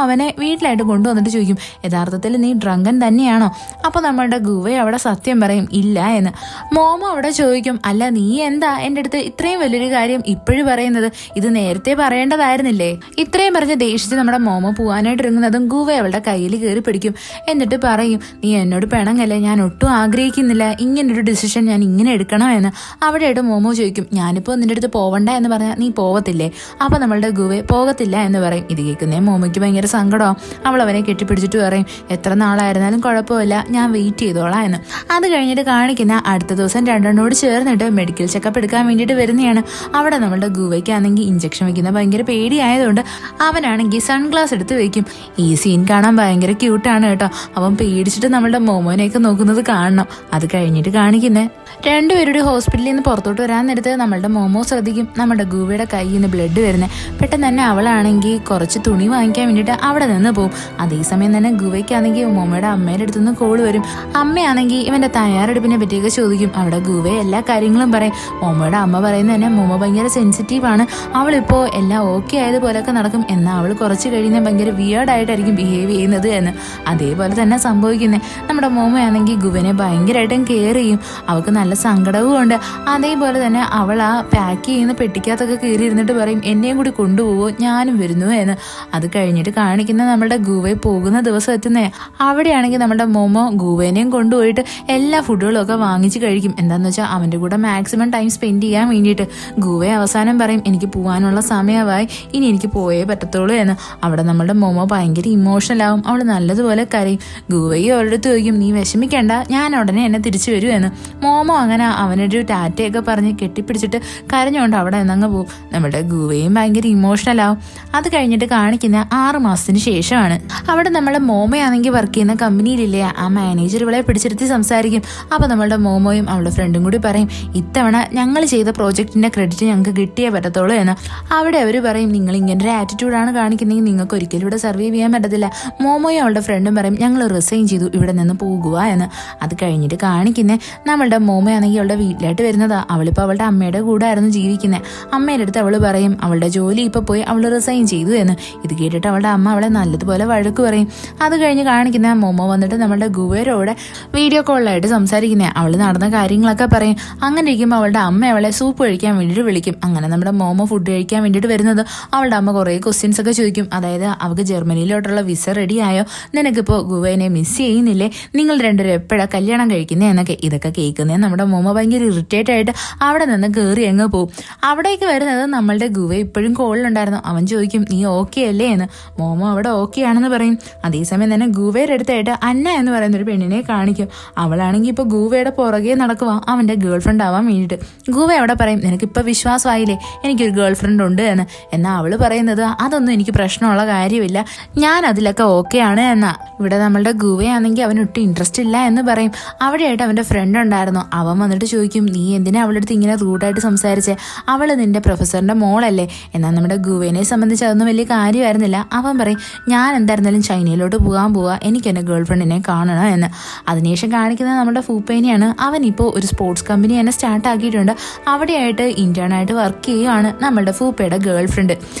അവനെ വീട്ടിലായിട്ട് കൊണ്ടുവന്നിട്ട് ചോദിക്കും, യഥാർത്ഥത്തിൽ നീ ഡ്രങ്കൻ തന്നെയാണോ? അപ്പോൾ നമ്മളുടെ ഗുവ അവിടെ സത്യം പറയും, ഇല്ല എന്ന്. മോമോ അവിടെ ചോദിക്കും, അല്ല നീ എന്താ എൻ്റെ അടുത്ത് ഇത്രയും വലിയൊരു കാര്യം ഇപ്പോഴും പറയുന്നത്, ഇത് നേരത്തെ പറയേണ്ടതായിരുന്നില്ലേ? ഇത്രയും പറഞ്ഞ് ദേഷിച്ച് നമ്മുടെ മോമോ പോകാനായിട്ട് ഇറങ്ങുന്നതും ഗുവ അവളുടെ കയ്യിൽ കയറി പിടിക്കും. എന്നിട്ട് പറയും, നീ എന്നോട് പിണങ്ങല്ലേ, ഞാൻ ഒട്ടും ആഗ്രഹിക്കുന്നില്ല ഇങ്ങനൊരു ഡിസിഷൻ ഞാൻ ഇങ്ങനെ എടുക്കണോ എന്ന്. അവിടെയായിട്ട് മോമോ ചോദിക്കും, ഞാനിപ്പോൾ നിന്റെ അടുത്ത് പോവണ്ട എന്ന് പറഞ്ഞാൽ നീ പോവത്തില്ലേ? അപ്പോൾ നമ്മളുടെ ഗുവ പോകത്തില്ല എന്ന് പറയും. ഇത് കേൾക്കുന്നേ മോമോയ്ക്ക് ഭയങ്കര സങ്കടമാവും. അവൾ അവനെ കെട്ടിപ്പിടിച്ചിട്ട് പറയും, എത്ര നാളായിരുന്നാലും കുഴപ്പമില്ല, ഞാൻ വെയിറ്റ് ചെയ്തോളാം എന്ന്. അത് കഴിഞ്ഞിട്ട് കാണിക്കുന്ന അടുത്ത ദിവസം രണ്ടെണ്ണോട് ചേർന്നിട്ട് മെഡിക്കൽ ചെക്കപ്പ് എടുക്കാൻ വേണ്ടിയിട്ട് വരുന്നതാണ്. അവിടെ നമ്മളുടെ ഗുവയ്ക്കാണെങ്കിൽ ഇഞ്ചക്ഷൻ വെക്കുന്ന ഭയങ്കര പേടിയായതുകൊണ്ട് അവനാണെങ്കിൽ സൺഗ്ലാസ് എടുത്ത് വെക്കും. ഈ സീൻ കാണാൻ ഭയങ്കര ക്യൂട്ടാണ് കേട്ടോ. അവൻ പേടിച്ചിട്ട് നമ്മളുടെ മോമോനെയൊക്കെ നോക്കുന്നത് കാണണം. അത് കഴിഞ്ഞിട്ട് കാണിക്കുന്നേ രണ്ടുപേരുടെ ഹോസ്പിറ്റലിൽ നിന്ന് പുറത്തോട്ട് വരാൻ നേരത്ത് നമ്മളുടെ മോമോ ശ്രദ്ധിക്കും നമ്മുടെ ഗുവയുടെ കയ്യിൽ നിന്ന് ബ്ലഡ് വരുന്നത്. പെട്ടെന്ന് തന്നെ അവളാണെങ്കിൽ കുറച്ച് തുണി വാങ്ങിക്കാൻ വേണ്ടിയിട്ട് അവിടെ നിന്ന് പോകും. അതേസമയം തന്നെ ഗുവയ്ക്കാണെങ്കിൽ മോമോയുടെ അമ്മയുടെ അടുത്തുനിന്ന് കോൾ വരും. അമ്മയാണെങ്കിൽ ഇവന്റെ തയ്യാറെടുപ്പിനെ പറ്റിയൊക്കെ ചോദിക്കും. അവിടെ ഗുവ എല്ലാ കാര്യങ്ങളും പറയും. മോമോയുടെ അമ്മ പറയുന്നത് തന്നെ മോമോ ഭയങ്കര സെൻസിറ്റീവാണ്, അവളിപ്പോൾ എല്ലാം ഓക്കെ ആയതുപോലെയൊക്കെ നടക്കും, എന്നാൽ അവൾ കുറച്ച് കഴിയുന്ന ഭയങ്കര വിയേർഡായിട്ടായിരിക്കും ബിഹേവ് ചെയ്യുന്നത് എന്ന്. അതേപോലെ തന്നെ സംഭവിക്കുന്നത്. നമ്മുടെ മോമോയാണെങ്കിൽ ഗുവനെ ഭയങ്കരമായിട്ടും കെയർ ചെയ്യും. അവൾക്ക് നല്ല സങ്കടവും ഉണ്ട്. അതേപോലെ തന്നെ അവൾ ആ പാക്ക് ചെയ്യുന്ന പെട്ടിക്കകത്തൊക്കെ കയറി ഇരുന്നിട്ട് പറയും, എന്നെയും കൂടി കൊണ്ടുപോവോ, ഞാനും വരുന്നു എന്ന്. അത് കഴിഞ്ഞിട്ട് കാണിക്കുന്ന നമ്മുടെ ഗുവയെ പോകുന്ന ദിവസം എത്തുന്നേ. അവിടെയാണെങ്കിൽ നമ്മുടെ മോമോ ഗുവേനെയും കൊണ്ടുപോയിട്ട് എല്ലാ ഫുഡുകളും ഒക്കെ വാങ്ങിച്ച് കഴിക്കും. എന്താണെന്ന് വെച്ചാൽ അവൻ്റെ കൂടെ മാക്സിമം ടൈം സ്പെൻഡ് ചെയ്യാൻ വേണ്ടിയിട്ട്. ഗുവെ അവസാനം പറയും, എനിക്ക് പോകാനുള്ള സമയമായി, ഇനി എനിക്ക് പോയേ പറ്റത്തുള്ളൂ എന്ന്. അവിടെ നമ്മുടെ മോമോ ഭയങ്കര ഇമോഷണലാവും. അവൾ നല്ലതുപോലെ കരയും. ഗുവയും അവളുടെ അടുത്ത് ചോദിക്കും, നീ വിഷമിക്കേണ്ട, ഞാൻ ഉടനെ എന്നെ തിരിച്ചു വരും എന്ന്. മോമോ അങ്ങനെ അവനൊരു ടാറ്റയൊക്കെ പറഞ്ഞ് കെട്ടിപ്പിടിച്ചിട്ട് കരഞ്ഞുകൊണ്ട് അവിടെ നിന്നങ്ങ് പോവും. നമ്മുടെ ഗുവയും ഭയങ്കര ഇമോഷണലാവും. അത് കഴിഞ്ഞിട്ട് കാണിക്കുന്ന 6 മാസത്തിന് ശേഷമാണ്. അവിടെ നമ്മളെ മോമയാണെങ്കിൽ വർക്ക് ചെയ്യുന്ന കമ്പനിയിലില്ലേ, ആ മാനേജർ ഇവളെ പിടിച്ചിരുത്തി സംസാരിക്കും. അപ്പോൾ നമ്മളുടെ മോമോയും അവളുടെ ഫ്രണ്ടും കൂടി പറയും, ഇത്തവണ ഞങ്ങൾ ചെയ്ത പ്രോജക്റ്റിന്റെ ക്രെഡിറ്റ് ഞങ്ങൾക്ക് കിട്ടിയേ പറ്റത്തുള്ളൂ എന്ന്. അവിടെ അവർ പറയും, നിങ്ങൾ ഇങ്ങനെ ഒരു ആറ്റിറ്റ്യൂഡാണ് കാണിക്കുന്നെങ്കിൽ നിങ്ങൾക്ക് ഒരിക്കലും ഇവിടെ സർവൈവ് ചെയ്യാൻ പറ്റത്തില്ല. മോമോയും അവളുടെ ഫ്രണ്ടും പറയും, ഞങ്ങൾ റിസൈൻ ചെയ്തു, ഇവിടെ നിന്ന് പോകുക എന്ന്. അത് കഴിഞ്ഞിട്ട് കാണിക്കുന്നത് നമ്മളുടെ മോമയാണെങ്കിൽ അവളുടെ വീട്ടിലായിട്ട് വരുന്നതാ. അവളിപ്പോൾ അവളുടെ അമ്മയുടെ കൂടെ ആയിരുന്നു ജീവിക്കുന്നത്. അമ്മയുടെ അടുത്ത് അവൾ പറയും അവളുടെ ജോലി ഇപ്പോൾ പോയി അവൾ റിസൈൻ ചെയ്തു എന്ന്. ഇത് കേട്ടിട്ട് അവളുടെ അമ്മ അവളെ നല്ലതുപോലെ വഴക്ക് പറയും. അത് കഴിഞ്ഞ് കാണിക്കുന്ന മോമോ വന്നിട്ട് നമ്മളുടെ ഗുവേരോടെ വീഡിയോ കോളിലായിട്ട് സംസാരിക്കുന്നത്. അവൾ നടന്ന കാര്യങ്ങളൊക്കെ പറയും. അങ്ങനെ ഇരിക്കുമ്പോൾ അവളുടെ അമ്മ അവളെ സൂപ്പ് കഴിക്കാൻ വേണ്ടിയിട്ട് വിളിക്കും. അങ്ങനെ നമ്മുടെ മോമോ ഫുഡ് കഴിക്കാൻ വേണ്ടിയിട്ട് വരുന്നത് അവളുടെ അമ്മ കുറേ ക്വസ്റ്റ്യൻസ് ഒക്കെ ചോദിക്കും. അതായത് അവൾക്ക് ജർമ്മനിയിലോട്ടുള്ള വിസ റെഡി ആയോ, നിനക്കിപ്പോൾ ഗുവേനെ മിസ് ചെയ്യുന്നില്ലേ, നിങ്ങൾ രണ്ടുപേരും എപ്പോഴാണ് കല്യാണം കഴിക്കുന്നത് എന്നൊക്കെ. ഇതൊക്കെ കേൾക്കുന്നത് നമ്മുടെ മോമോ ഭയങ്കര ഇറിറ്റേറ്റ് ആയിട്ട് അവിടെ നിന്ന് കയറി അങ്ങ് പോവും. അവിടേക്ക് വരുന്നത് നമ്മളുടെ ഗുവ ഇപ്പോഴും കോളിലുണ്ടായിരുന്നു. അവൻ ചോദിക്കും, നീ ഓക്കെ അല്ലേ എന്ന്. മോമോ അവിടെ ഓക്കെ ആണെന്ന് പറയും. അതേസമയം തന്നെ ഗുവയുടെ അടുത്തായിട്ട് അന്ന എന്ന് പറയുന്ന ഒരു പെണ്ണിനെ കാണിക്കും. അവളാണെങ്കിൽ ഇപ്പോൾ ഗുവയുടെ പുറകെ നടക്കുക അവൻ്റെ ഗേൾ ഫ്രണ്ട് ആവാൻ വേണ്ടിയിട്ട്. ഗുവ അവിടെ പറയും, നിനക്കിപ്പോൾ വിശ്വാസമായില്ലേ എനിക്കൊരു ഗേൾ ഫ്രണ്ട് ഉണ്ട് എന്ന്. എന്നാൽ അവൾ പറയുന്നത് അതൊന്നും എനിക്ക് പ്രശ്നമുള്ള കാര്യമില്ല, ഞാൻ അതിലൊക്കെ ഓക്കെ ആണ് എന്നാ. ഇവിടെ നമ്മളുടെ ഗുവയാണെങ്കിൽ അവനൊട്ടും ഇൻട്രസ്റ്റ് ഇല്ല എന്ന് പറയും. അവിടെയായിട്ട് അവൻ്റെ ഫ്രണ്ട് ഉണ്ടായിരുന്നു. അവൻ വന്നിട്ട് ചോദിക്കും, നീ എന്തിനാ അവളുടെ അടുത്ത് ഇങ്ങനെ റൂഡായിട്ട് സംസാരിച്ചേ, അവൾ നിന്റെ പ്രൊഫസറിൻ്റെ മോളല്ലേ. എന്നാൽ നമ്മുടെ ഗുവേനെ സംബന്ധിച്ച് അതൊന്നും വലിയ കാര്യമായിരുന്നില്ല. അവൻ പറയും, ഞാൻ എന്തായിരുന്നാലും ചൈനയിലോട്ട് പോകാൻ പോവാ, എനിക്ക് എൻ്റെ ഗേൾ ഫ്രണ്ടിനെ കാണണം എന്ന്. അതിനുശേഷം കാണിക്കുന്നത് നമ്മുടെ ഫൂപ്പേനെയാണ്. അവൻ ഇപ്പോൾ ഒരു സ്പോർട്സ് കമ്പനി തന്നെ സ്റ്റാർട്ട് ആക്കിയിട്ടുണ്ട്. അവിടെയായിട്ട് ഇന്റേണായിട്ട് വർക്ക് ചെയ്യുകയാണ് നമ്മളുടെ ഫൂപ്പയുടെ ഗേൾ ഫ്രണ്ട്.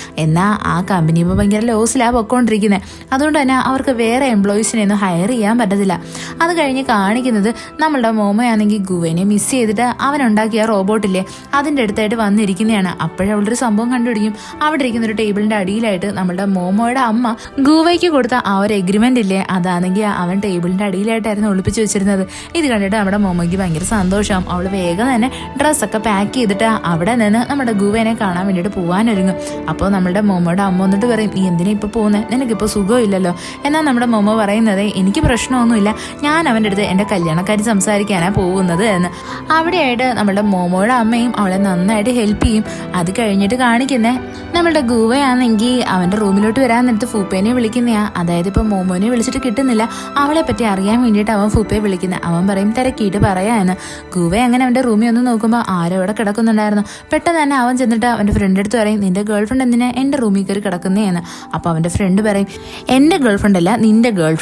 എന്നാൽ ആ കമ്പനി ഇപ്പോൾ ഭയങ്കര ലോസിലാണ് പൊയ്ക്കൊണ്ടിരിക്കുന്നത്. അതുകൊണ്ട് തന്നെ അവർക്ക് വേറെ എംപ്ലോയീസിനെ ഒന്നും ഹയർ ചെയ്യാൻ പറ്റത്തില്ല. അത് കഴിഞ്ഞ് കാണിക്കുന്നത് നമ്മളുടെ മോമോയാണെങ്കിൽ ഗുവേനെ മിസ് ചെയ്തിട്ട് അവനുണ്ടാക്കിയ റോബോട്ടില്ലേ അതിൻ്റെ അടുത്തായിട്ട് വന്നിരിക്കുന്നതാണ്. അപ്പോഴവളൊരു സംഭവം കണ്ടുപിടിക്കും. അവിടെ ഇരിക്കുന്ന ഒരു ടേബിളിൻ്റെ അടിയിലായിട്ട് നമ്മളുടെ മോമോയുടെ അമ്മ ഗുവയ്ക്ക് കൊടുത്ത ആ ഒരു എഗ്രിമെൻ്റ് ഇല്ലേ, അതാണെങ്കിൽ അവൻ ടേബിളിൻ്റെ അടിയിലായിട്ടായിരുന്നു ഒളിപ്പിച്ച് വെച്ചിരുന്നത്. ഇത് കണ്ടിട്ട് നമ്മുടെ മോമോയ്ക്ക് ഭയങ്കര സന്തോഷം. അവൾ വേഗം തന്നെ ഡ്രസ്സൊക്കെ പാക്ക് ചെയ്തിട്ട് അവിടെ നിന്ന് നമ്മുടെ ഗുവേനെ കാണാൻ വേണ്ടിയിട്ട് പോകാനൊരുങ്ങും. അപ്പോൾ നമ്മുടെ മോമോയുടെ അമ്മ വന്നിട്ട് പറയും, നീ എന്തിനാ ഇപ്പോൾ പോകുന്നത്, നിനക്കിപ്പോൾ സുഖമില്ലല്ലോ. എന്നാൽ നമ്മുടെ മോമോ പറയുന്നത്, എനിക്ക് പ്രശ്നമൊന്നുമില്ല, ഞാൻ അവൻ്റെ അടുത്ത് എൻ്റെ കല്യാണക്കാരി സംസാരിക്കാനാണ് പോകുന്നത് എന്ന്. അവിടെയായിട്ട് നമ്മുടെ മോമോയുടെ അമ്മയും അവളെ നന്നായിട്ട് ഹെൽപ്പ് ചെയ്യും. അത് കഴിഞ്ഞിട്ട് കാണിക്കുന്നത് നമ്മളുടെ ഗുവയാണെങ്കിൽ അവൻ്റെ റൂമിലോട്ട് വരാൻ നേരത്ത് ഫൂപ്പേനെ വിളിക്കുന്നതാണ്. അതായത് ഇപ്പോൾ മോമോനെ വിളിച്ചിട്ട് കിട്ടുന്നില്ല, അവളെ പറ്റി അറിയാൻ വേണ്ടിയിട്ട് അവൻ ഫൂപ്പയെ വിളിക്കുന്നത്. അവൻ പറയും തിരക്കിയിട്ട് പറയാമെന്ന്. ഗുവ അങ്ങനെ അവൻ്റെ റൂമിൽ ഒന്ന് നോക്കുമ്പോൾ ആരോ അവിടെ കിടക്കുന്നുണ്ടായിരുന്നു. പെട്ടെന്ന് തന്നെ അവൻ ചെന്നിട്ട് അവൻ്റെ ഫ്രണ്ട് അടുത്ത് പറയും, നിന്റെ ഗേൾ ഫ്രണ്ട് എന്തിനാ എൻ്റെ റൂമിൽ കയറി കിടക്കുന്നേ എന്ന്. അപ്പോൾ അവൻ്റെ ഫ്രണ്ട് പറയും, എൻ്റെ ഗേൾ ഫ്രണ്ട് അല്ല നിന്റെ ഗേൾ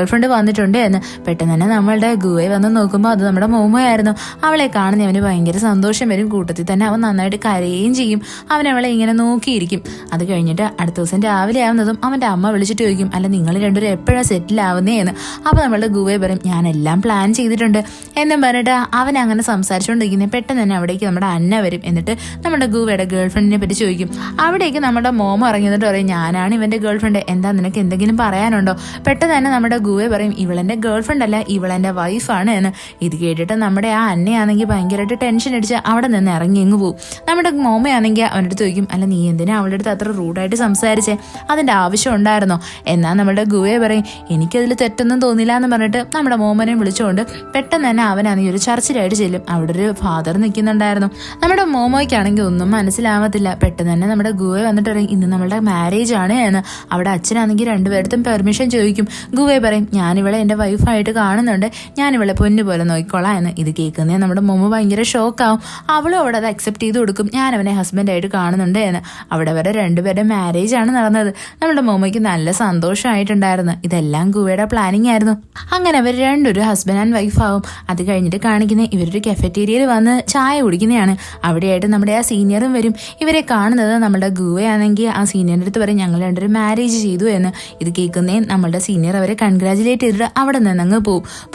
ഫ്രണ്ട് വന്നിട്ടുണ്ട് എന്ന്. പെട്ടെന്ന് തന്നെ നമ്മളുടെ ഗുവയെ വന്ന് നോക്കുമ്പോൾ അത് നമ്മുടെ മോമോയായിരുന്നു. അവളെ കാണുന്ന അവന് ഭയങ്കര സന്തോഷം വരും. കൂട്ടത്തിൽ തന്നെ അവൻ നന്നായിട്ട് കരയുകയും ചെയ്യും. അവൻ അവളെ ഇങ്ങനെ നോക്കിയിരിക്കും. അത് കഴിഞ്ഞിട്ട് അടുത്ത ദിവസം രാവിലെ ആവുന്നതും അവൻ്റെ അമ്മ വിളിച്ചിട്ട് ചോദിക്കും, അല്ല നിങ്ങൾ രണ്ടുപേരും എപ്പോഴാണ് സെറ്റിൽ ആവുന്നേ എന്ന്. അപ്പോൾ നമ്മളുടെ ഗുവയെ പറയും, ഞാനെല്ലാം പ്ലാൻ ചെയ്തിട്ടുണ്ട് എന്നും പറഞ്ഞിട്ട് അവൻ അങ്ങനെ സംസാരിച്ചുകൊണ്ടിരിക്കുന്നത്. പെട്ടെന്ന് തന്നെ അവിടേക്ക് നമ്മുടെ അന്ന വരും. എന്നിട്ട് നമ്മുടെ ഗുവയുടെ ഗേൾ ഫ്രണ്ടിനെ പറ്റി ചോദിക്കും. അവിടേക്ക് നമ്മുടെ മോമോ ഇറങ്ങിയിട്ട് പറയും, ഞാനാണ് ഇവൻ്റെ ഗേൾ ഫ്രണ്ട്, എന്താ നിനക്ക് എന്തെങ്കിലും പറയാനുണ്ടോ. പെട്ടെന്ന് തന്നെ നമ്മുടെ ഗുവയെ പറയും, ഇവളെൻ്റെ ഗേൾ ഫ്രണ്ട് അല്ല, ഇവളെൻ്റെ വൈഫാണ് എന്ന്. ഇത് കേട്ടിട്ട് നമ്മുടെ ആ അന്നയാണെങ്കിൽ ഭയങ്കരമായിട്ട് ടെൻഷൻ അടിച്ച് അവിടെ നിന്ന് ഇറങ്ങി എങ്ങ് പോകും. നമ്മുടെ മോമയാണെങ്കിൽ അവൻ്റെ അടുത്ത് ചോദിക്കും, അല്ല നീ എന്തിനാ അവളുടെ അടുത്ത് അത്ര റൂഡായിട്ട് സംസാരിച്ചേ, അതിൻ്റെ ആവശ്യം ഉണ്ടായിരുന്നോ. എന്നാൽ നമ്മുടെ ഗുവയെ പറയും, എനിക്കതിൽ തെറ്റൊന്നും തോന്നില്ല എന്ന് പറഞ്ഞിട്ട് നമ്മുടെ മോമനെ വിളിച്ചുകൊണ്ട് പെട്ടെന്ന് തന്നെ അവനാണെങ്കിൽ ഒരു ചർച്ചിലായിട്ട് ചെല്ലും. അവിടെ ഒരു ഫാദർ നിൽക്കുന്നുണ്ടായിരുന്നു. നമ്മുടെ മോമോയ്ക്കാണെങ്കിൽ ഒന്നും മനസ്സിലാവത്തില്ല. പെട്ടെന്ന് തന്നെ നമ്മുടെ ഗുവ വന്നിട്ട് പറയും, ഇന്ന് നമ്മളുടെ മാരേജ് ആണ് എന്ന്. അവിടെ അച്ഛനാണെങ്കിൽ രണ്ടുപേർത്തും പെർമിഷൻ ചോദിക്കും. ഗുവയെ പറയും, ഞാനിവളെ എൻ്റെ വൈഫായിട്ട് കാണുന്നുണ്ട്, ഞാനിവളെ പൊന്നു പോലെ നോക്കിക്കോളാം എന്ന്. ഇത് കേൾക്കുന്നേ നമ്മുടെ മോമോ ഭയങ്കര ഷോക്കാവും. അവളും അവിടെ അത് അക്സെപ്റ്റ് ചെയ്ത് കൊടുക്കും, ഞാൻ അവനെ ഹസ്ബൻഡായിട്ട് കാണുന്നുണ്ട് എന്ന്. അവിടെ വരെ രണ്ടുപേരുടെ മാരേജ് ആണ് നടന്നത്. നമ്മുടെ മോമോയ്ക്ക് നല്ല സന്തോഷമായിട്ടുണ്ടായിരുന്നു. ഇതെല്ലാം ഗുവയുടെ പ്ലാനിങ് ആയിരുന്നു. അങ്ങനെ അവർ രണ്ടൊരു ഹസ്ബൻഡ് ആൻഡ് വൈഫ് ആവും. അത് കഴിഞ്ഞിട്ട് കാണിക്കുന്നത് ഇവരൊരു കഫറ്റേരിയയിൽ വന്ന് ചായ കുടിക്കുന്നതാണ്. അവിടെയായിട്ട് നമ്മുടെ ആ സീനിയറും വരും. ഇവരെ കാണുന്നത് നമ്മുടെ ഗുവയാണെങ്കിൽ ആ സീനിയറിൻ്റെ അടുത്ത് പറയും, ഞങ്ങൾ രണ്ടൊരു മാരേജ് ചെയ്തു എന്ന്. ഇത് കേൾക്കുന്നേ നമ്മളുടെ സീനിയർ അവരെ കൺഗ്രാജുലേറ്റ് ചെയ്തിട്ട് അവിടെ നിന്നങ്ങ്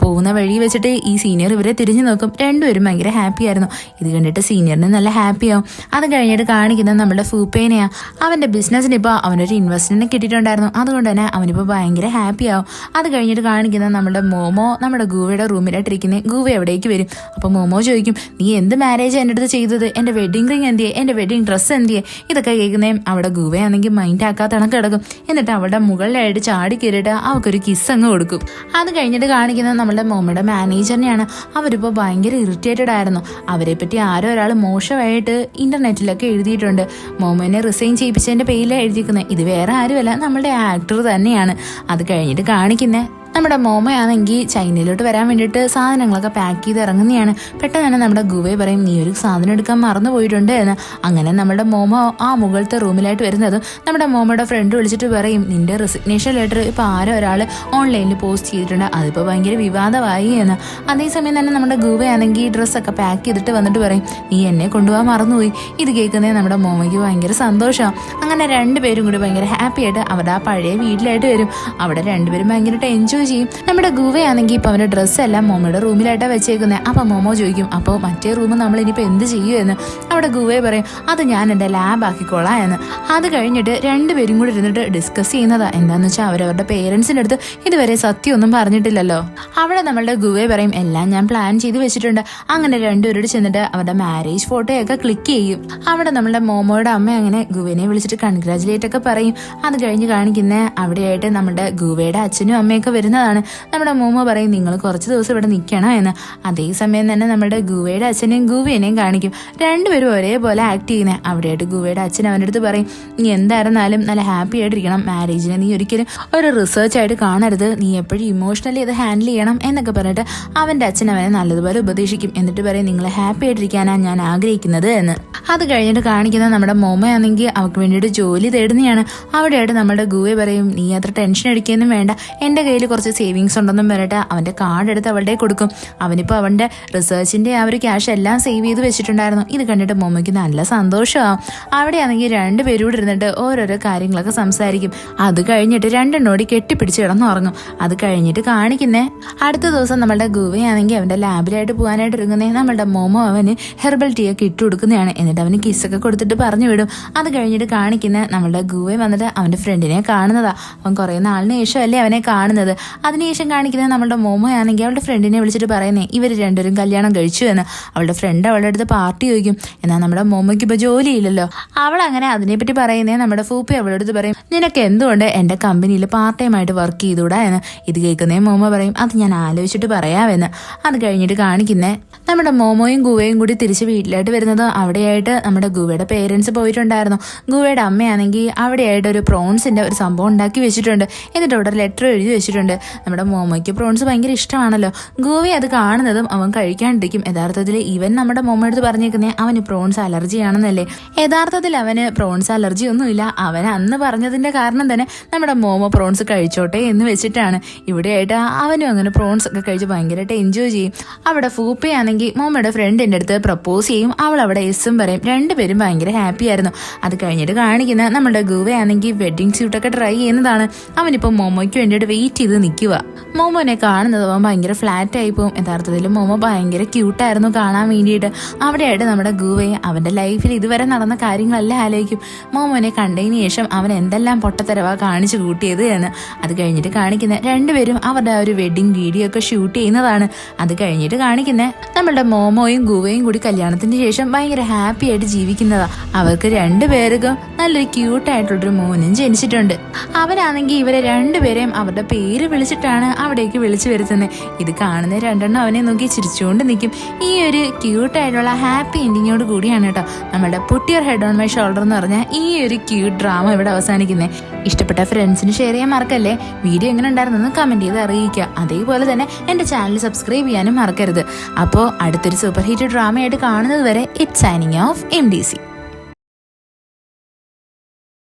പോകുന്ന വഴി വെച്ചിട്ട് ഈ സീനിയർ ഇവരെ തിരിഞ്ഞു നോക്കും. രണ്ടുപേരും ഭയങ്കര ഹാപ്പി ആയിരുന്നു. ഇത് കണ്ടിട്ട് സീനിയറിന് നല്ല ഹാപ്പി ആവും. അത് കഴിഞ്ഞിട്ട് കാണിക്കുന്നത് നമ്മുടെ ഫൂപ്പേനെയാ. അവൻ്റെ ബിസിനസ്സിന് ഇപ്പോൾ അവനൊരു ഇൻവെസ്റ്റ്മെന്റ് കിട്ടിയിട്ടുണ്ടായിരുന്നു. അതുകൊണ്ട് തന്നെ അവനിപ്പോൾ ഭയങ്കര ഹാപ്പി ആവും. അത് കഴിഞ്ഞിട്ട് കാണിക്കുന്നത് നമ്മുടെ മോമോ നമ്മുടെ ഗുവയുടെ റൂമിലായിട്ടിരിക്കുന്നത്. ഗുവ എവിടേക്ക് വരും. അപ്പോൾ മോമോ ചോദിക്കും, നീ എന്ത് മാരേജ് എൻ്റെ അടുത്ത് ചെയ്തത്, എൻ്റെ വെഡിങ് റിങ് എന്തിയെ, എൻ്റെ വെഡിങ് ഡ്രസ്സ് എന്തിയെ. ഇതൊക്കെ കേൾക്കുന്നേ അവിടെ ഗുവയാണെങ്കിൽ മൈൻഡ് ആക്കാത്ത കണക്ക് കിടക്കും. എന്നിട്ട് അവളുടെ മുകളിലായിട്ട് ചാടി കയറിയിട്ട് അവൾക്കൊരു കിസ് അങ്ങ് കൊടുക്കും. അത് കഴിഞ്ഞിട്ട് കാണിക്കുന്നത് നമ്മുടെ മോമയുടെ മാനേജറിനെയാണ്. അവരിപ്പോൾ ഇപ്പോൾ ഭയങ്കര ഇറിറ്റേറ്റഡ് ആയിരുന്നു. അവരെ പറ്റി ആരോ ഒരാൾ മോശമായിട്ട് ഇന്റർനെറ്റിലൊക്കെ എഴുതിയിട്ടുണ്ട്. മോമോനെ റിസൈൻ ചെയ്യിപ്പിച്ചതിന്റെ പേരിലാണ് എഴുതിയിരിക്കുന്നത്. ഇത് വേറെ ആരുമല്ല, നമ്മളുടെ ആക്ടർ തന്നെയാണ്. അത് കഴിഞ്ഞിട്ട് കാണിക്കുന്നത് നമ്മുടെ മോമയാണെങ്കിൽ ചൈനയിലോട്ട് വരാൻ വേണ്ടിയിട്ട് സാധനങ്ങളൊക്കെ പാക്ക് ചെയ്ത് ഇറങ്ങുന്നതാണ്. പെട്ടെന്ന് തന്നെ നമ്മുടെ ഗുവേ പറയും, നീ ഒരു സാധനം എടുക്കാൻ മറന്നു പോയിട്ടുണ്ട് എന്ന്. അങ്ങനെ നമ്മുടെ മോമോ ആ മുകളിലത്തെ റൂമിലായിട്ട് വരുന്നതും നമ്മുടെ മോമോയുടെ ഫ്രണ്ട് വിളിച്ചിട്ട് പറയും, നിന്റെ റെസിഗ്നേഷൻ ലെറ്റർ ഇപ്പോൾ ആരോ ഒരാൾ ഓൺലൈനിൽ പോസ്റ്റ് ചെയ്തിട്ടുണ്ട്, അതിപ്പോൾ ഭയങ്കര വിവാദമായി എന്ന്. അതേസമയം തന്നെ നമ്മുടെ ഗുവേ ആണെങ്കിൽ ഡ്രസ്സൊക്കെ പാക്ക് ചെയ്തിട്ട് വന്നിട്ട് പറയും, നീ എന്നെ കൊണ്ടുപോകാൻ മറന്നുപോയി. ഇത് കേൾക്കുന്നേ നമ്മുടെ മോമയ്ക്ക് ഭയങ്കര സന്തോഷമാണ്. അങ്ങനെ രണ്ടുപേരും കൂടി ഭയങ്കര ഹാപ്പി ആയിട്ട് അവരുടെ ആ പഴയ വീട്ടിലായിട്ട് വരും. അവിടെ രണ്ടുപേരും ഭയങ്കരമായിട്ട് എൻജോയ് ചെയ്യും. നമ്മുടെ ഗുവയാണെങ്കിൽ ഇപ്പൊ അവന്റെ ഡ്രസ്സെല്ലാം മോമോയുടെ റൂമിലായിട്ടാണ് വെച്ചേക്കുന്നത്. അപ്പൊ മോമോ ചോദിക്കും, അപ്പോൾ മറ്റേ റൂം നമ്മൾ ഇനിയിപ്പോൾ എന്ത് ചെയ്യുമെന്ന്. അവിടെ ഗുവേ പറയും, അത് ഞാൻ എൻ്റെ ലാബ് ആക്കിക്കോളാം എന്ന്. അത് കഴിഞ്ഞിട്ട് രണ്ടുപേരും കൂടി ഇരുന്നിട്ട് ഡിസ്കസ് ചെയ്യുന്നതാ. എന്താന്ന് വെച്ചാൽ അവരവരുടെ പേരൻസിൻ്റെ അടുത്ത് ഇതുവരെ സത്യമൊന്നും പറഞ്ഞിട്ടില്ലല്ലോ. അവിടെ നമ്മളുടെ ഗുവേ പറയും, എല്ലാം ഞാൻ പ്ലാൻ ചെയ്ത് വെച്ചിട്ടുണ്ട്. അങ്ങനെ രണ്ടുപേരോട് ചെന്നിട്ട് അവരുടെ മാരേജ് ഫോട്ടോയൊക്കെ ക്ലിക്ക് ചെയ്യും. അവിടെ നമ്മളുടെ മോമോയുടെ അമ്മ അങ്ങനെ ഗുവേനെ വിളിച്ചിട്ട് കൺഗ്രാജുലേറ്റ് ഒക്കെ പറയും. അത് കഴിഞ്ഞ് കാണിക്കുന്ന അവിടെയായിട്ട് നമ്മുടെ ഗുവയുടെ അച്ഛനും അമ്മയൊക്കെ വരുന്നതാണ്. നമ്മുടെ മോമോ പറയും, നിങ്ങൾ കുറച്ച് ദിവസം ഇവിടെ നിൽക്കണം എന്ന്. അതേസമയം തന്നെ നമ്മുടെ ഗുവയുടെ അച്ഛനെയും ഗുവേനെയും കാണിക്കും. രണ്ടുപേരും ഒരേപോലെ ആക്ട് ചെയ്യുന്നത്. അവിടെയായിട്ട് ഗുവയുടെ അച്ഛൻ അവൻ്റെ അടുത്ത് പറയും, നീ എന്തായിരുന്നാലും നല്ല ഹാപ്പി ആയിട്ടിരിക്കണം. മാരേജിനെ നീ ഒരിക്കലും ഒരു റിസർച്ച് ആയിട്ട് കാണരുത്. നീ എപ്പോഴും ഇമോഷണലി അത് ഹാൻഡിൽ ചെയ്യണം എന്നൊക്കെ പറഞ്ഞിട്ട് അവൻ്റെ അച്ഛൻ അവനെ നല്ലതുപോലെ ഉപദേശിക്കും. എന്നിട്ട് പറയും, നിങ്ങൾ ഹാപ്പി ആയിട്ടിരിക്കാനാണ് ഞാൻ ആഗ്രഹിക്കുന്നത് എന്ന്. അത് കഴിഞ്ഞിട്ട് കാണിക്കുന്ന നമ്മുടെ മോമയാണെങ്കിൽ അവൾക്ക് വേണ്ടിയിട്ട് ജോലി തേടുന്നതാണ്. അവിടെയായിട്ട് നമ്മുടെ ഗുവേ പറയും, നീ അത്ര ടെൻഷൻ അടിക്കുകയൊന്നും വേണ്ട, എൻ്റെ കയ്യിൽ കുറച്ച് സേവിങ്സ് ഉണ്ടെന്നും പറഞ്ഞിട്ട് അവൻ്റെ കാർഡ് എടുത്ത് അവളുടെ കൊടുക്കും. അവനിപ്പോൾ അവൻ്റെ റിസർച്ചിൻ്റെ ആ ഒരു ക്യാഷ് എല്ലാം സേവ് ചെയ്ത് വെച്ചിട്ടുണ്ടായിരുന്നു. ഇത് കണ്ടിട്ട് മോമയ്ക്ക് നല്ല സന്തോഷമാവും. അവിടെയാണെങ്കിൽ രണ്ടുപേരും കൂടി ഇരുന്നിട്ട് ഓരോരോ കാര്യങ്ങളൊക്കെ സംസാരിക്കും. അത് കഴിഞ്ഞിട്ട് രണ്ടെണ്ണോടി കെട്ടിപ്പിടിച്ച് കിടന്നുറങ്ങും. അത് കഴിഞ്ഞിട്ട് കാണിക്കുന്നേ അടുത്ത ദിവസം നമ്മളുടെ ഗുവയാണെങ്കിൽ അവൻ്റെ ലാബിലായിട്ട് പോകാനായിട്ട് ഇറങ്ങുന്നേ. നമ്മളുടെ മോമോ അവന് ഹെർബൽ ടീ ഒക്കെ ഇട്ട് കൊടുക്കുന്നതാണ്. എന്നിട്ട് അവന് കിസ്സൊക്കെ കൊടുത്തിട്ട് പറഞ്ഞു വിടും. അത് കഴിഞ്ഞിട്ട് കാണിക്കുന്ന നമ്മളുടെ ഗുവ വന്നിട്ട് അവൻ്റെ ഫ്രണ്ടിനെ കാണുന്നതാ. അവൻ കുറേ നാളിന് ശേഷമല്ലേ അവനെ കാണുന്നത്. അതിനുശേഷം കാണിക്കുന്നത് നമ്മളുടെ മോമോ ആണെങ്കിൽ അവളുടെ ഫ്രണ്ടിനെ വിളിച്ചിട്ട് പറയുന്നേ, ഇവർ രണ്ടുപേരും കല്യാണം കഴിച്ചു എന്ന്. അവളുടെ ഫ്രണ്ട് അവളുടെ അടുത്ത് പാർട്ടി ചോദിക്കും. എന്നാൽ നമ്മുടെ മോമോയ്ക്ക് ഇപ്പോൾ ജോലിയില്ലല്ലോ. അവൾ അങ്ങനെ അതിനെപ്പറ്റി പറയുന്നേ. നമ്മുടെ ഫൂപ്പി അവളുടെ അടുത്ത് പറയും, നിനക്ക് എന്തുകൊണ്ട് എൻ്റെ കമ്പനിയിൽ പാർട്ട് ടൈം ആയിട്ട് വർക്ക് ചെയ്തുകൂടാ എന്ന്. ഇത് കേൾക്കുന്നേ മോമോ പറയും, അത് ഞാൻ ആലോചിച്ചിട്ട് പറയാമെന്ന്. അത് കഴിഞ്ഞിട്ട് കാണിക്കുന്നേ നമ്മുടെ മോമോയും ഗുവയും കൂടി തിരിച്ച് വീട്ടിലായിട്ട് വരുന്നത്. അവിടെയായിട്ട് നമ്മുടെ ഗുവയുടെ പേരൻസ് പോയിട്ടുണ്ടായിരുന്നു. ഗുവയുടെ അമ്മയാണെങ്കിൽ അവിടെയായിട്ട് ഒരു പ്രോൺസിൻ്റെ ഒരു സംഭവം ഉണ്ടാക്കി വെച്ചിട്ടുണ്ട്. എന്നിട്ട് അവിടെ ഒരു ലെറ്റർ എഴുതി വെച്ചിട്ടുണ്ട്. നമ്മുടെ മോമോയ്ക്ക് പ്രോൺസ് ഭയങ്കര ഇഷ്ടമാണല്ലോ. ഗുവ അത് കാണുന്നതും അവൻ കഴിക്കാണ്ടിരിക്കും. യഥാർത്ഥത്തിൽ ഇവൻ നമ്മുടെ മോമോ എടുത്ത് പറഞ്ഞേക്കുന്നേ അവന് പ്രോൺസ് അലർജി ആണെന്നല്ലേ. യഥാർത്ഥത്തിൽ അവന് പ്രോൺസ് അലർജി ഒന്നുമില്ല. അവൻ അന്ന് പറഞ്ഞതിൻ്റെ കാരണം തന്നെ നമ്മുടെ മോമോ പ്രോൺസ് കഴിച്ചോട്ടെ എന്ന് വെച്ചിട്ടാണ്. ഇവിടെയായിട്ട് അവനും അങ്ങനെ പ്രോൺസ് ഒക്കെ കഴിച്ച് ഭയങ്കരമായിട്ട് എൻജോയ് ചെയ്യും. അവിടെ ഫൂപ്പയാണെങ്കിൽ മോമോയുടെ ഫ്രണ്ടിൻ്റെ അടുത്ത് പ്രപ്പോസ് ചെയ്യും. അവൾ അവിടെ എസ്സും പറയും. രണ്ടുപേരും ഭയങ്കര ഹാപ്പി ആയിരുന്നു. അത് കഴിഞ്ഞിട്ട് കാണിക്കുന്ന നമ്മുടെ ഗുവയാണെങ്കിൽ വെഡ്ഡിങ് സ്യൂട്ടൊക്കെ ട്രൈ ചെയ്യുന്നതാണ്. അവനിപ്പോൾ മോമോയ്ക്ക് വേണ്ടിയിട്ട് വെയിറ്റ് ചെയ്ത് നിൽക്കുക. മോമോനെ കാണുന്നത് അവൻ ഭയങ്കര ഫ്ലാറ്റ് ആയി പോകും. യഥാർത്ഥത്തിൽ മോമോ ഭയങ്കര ക്യൂട്ടായിരുന്നു കാണാൻ വേണ്ടിയിട്ട്. അവിടെയായിട്ട് നമ്മുടെ ഗുവയെ അവൻ്റെ ലൈഫിൽ ഇതുവരെ നടന്ന കാര്യങ്ങളെല്ലാം ആലോചിക്കും. മോമോനെ കണ്ടതിന് ശേഷം അവൻ എന്തെല്ലാം പൊട്ടത്തരവാ കാണിച്ചു കൂട്ടിയത് എന്ന്. അത് കഴിഞ്ഞിട്ട് കാണിക്കുന്ന രണ്ടുപേരും അവരുടെ ആ ഒരു വെഡ്ഡിങ് വീഡിയോ ഒക്കെ ഷൂട്ട് ചെയ്യുന്നതാണ്. അത് കഴിഞ്ഞിട്ട് കാണിക്കുന്ന നമ്മളുടെ മോമോയും ഗുവയും കൂടി കല്യാണത്തിന് ശേഷം ഭയങ്കര ഹാപ്പി ആയിട്ട് ജീവിക്കുന്നതാ. അവർക്ക് രണ്ടുപേർക്കും നല്ലൊരു ക്യൂട്ടായിട്ടുള്ളൊരു മോനും ജനിച്ചിട്ടുണ്ട്. അവനാണെങ്കിൽ ഇവരെ രണ്ടുപേരെയും അവരുടെ പേര് വിളിച്ചിട്ടാണ് അവിടേക്ക് വിളിച്ചു വരുത്തുന്നത്. ഇത് കാണുന്ന രണ്ടെണ്ണം അവനെ നോക്കി ചിരിച്ചുകൊണ്ട് നിൽക്കും. ഈ ഒരു ക്യൂട്ടായിട്ടുള്ള ഹാപ്പി എൻഡിങ്ങോട് കൂടിയാണ് കേട്ടോ നമ്മുടെ put your head on my shoulder എന്ന് പറഞ്ഞാൽ ഈ ഒരു ക്യൂട്ട് ഡ്രാമ ഇവിടെ അവസാനിക്കുന്നത്. ഇഷ്ടപ്പെട്ട ഫ്രണ്ട്സിന് ഷെയർ ചെയ്യാൻ മറക്കല്ലേ. വീഡിയോ എങ്ങനെ ഉണ്ടായിരുന്നെന്ന് കമൻറ്റ് ചെയ്ത് അറിയിക്കുക. അതേപോലെ തന്നെ എൻ്റെ ചാനൽ സബ്സ്ക്രൈബ് ചെയ്യാനും മറക്കരുത്. അപ്പോൾ അടുത്തൊരു സൂപ്പർ ഹിറ്റ് ഡ്രാമയായിട്ട് കാണുന്നത് വരെ ഇറ്റ്സ് സൈനിങ് ഓഫ് MDC.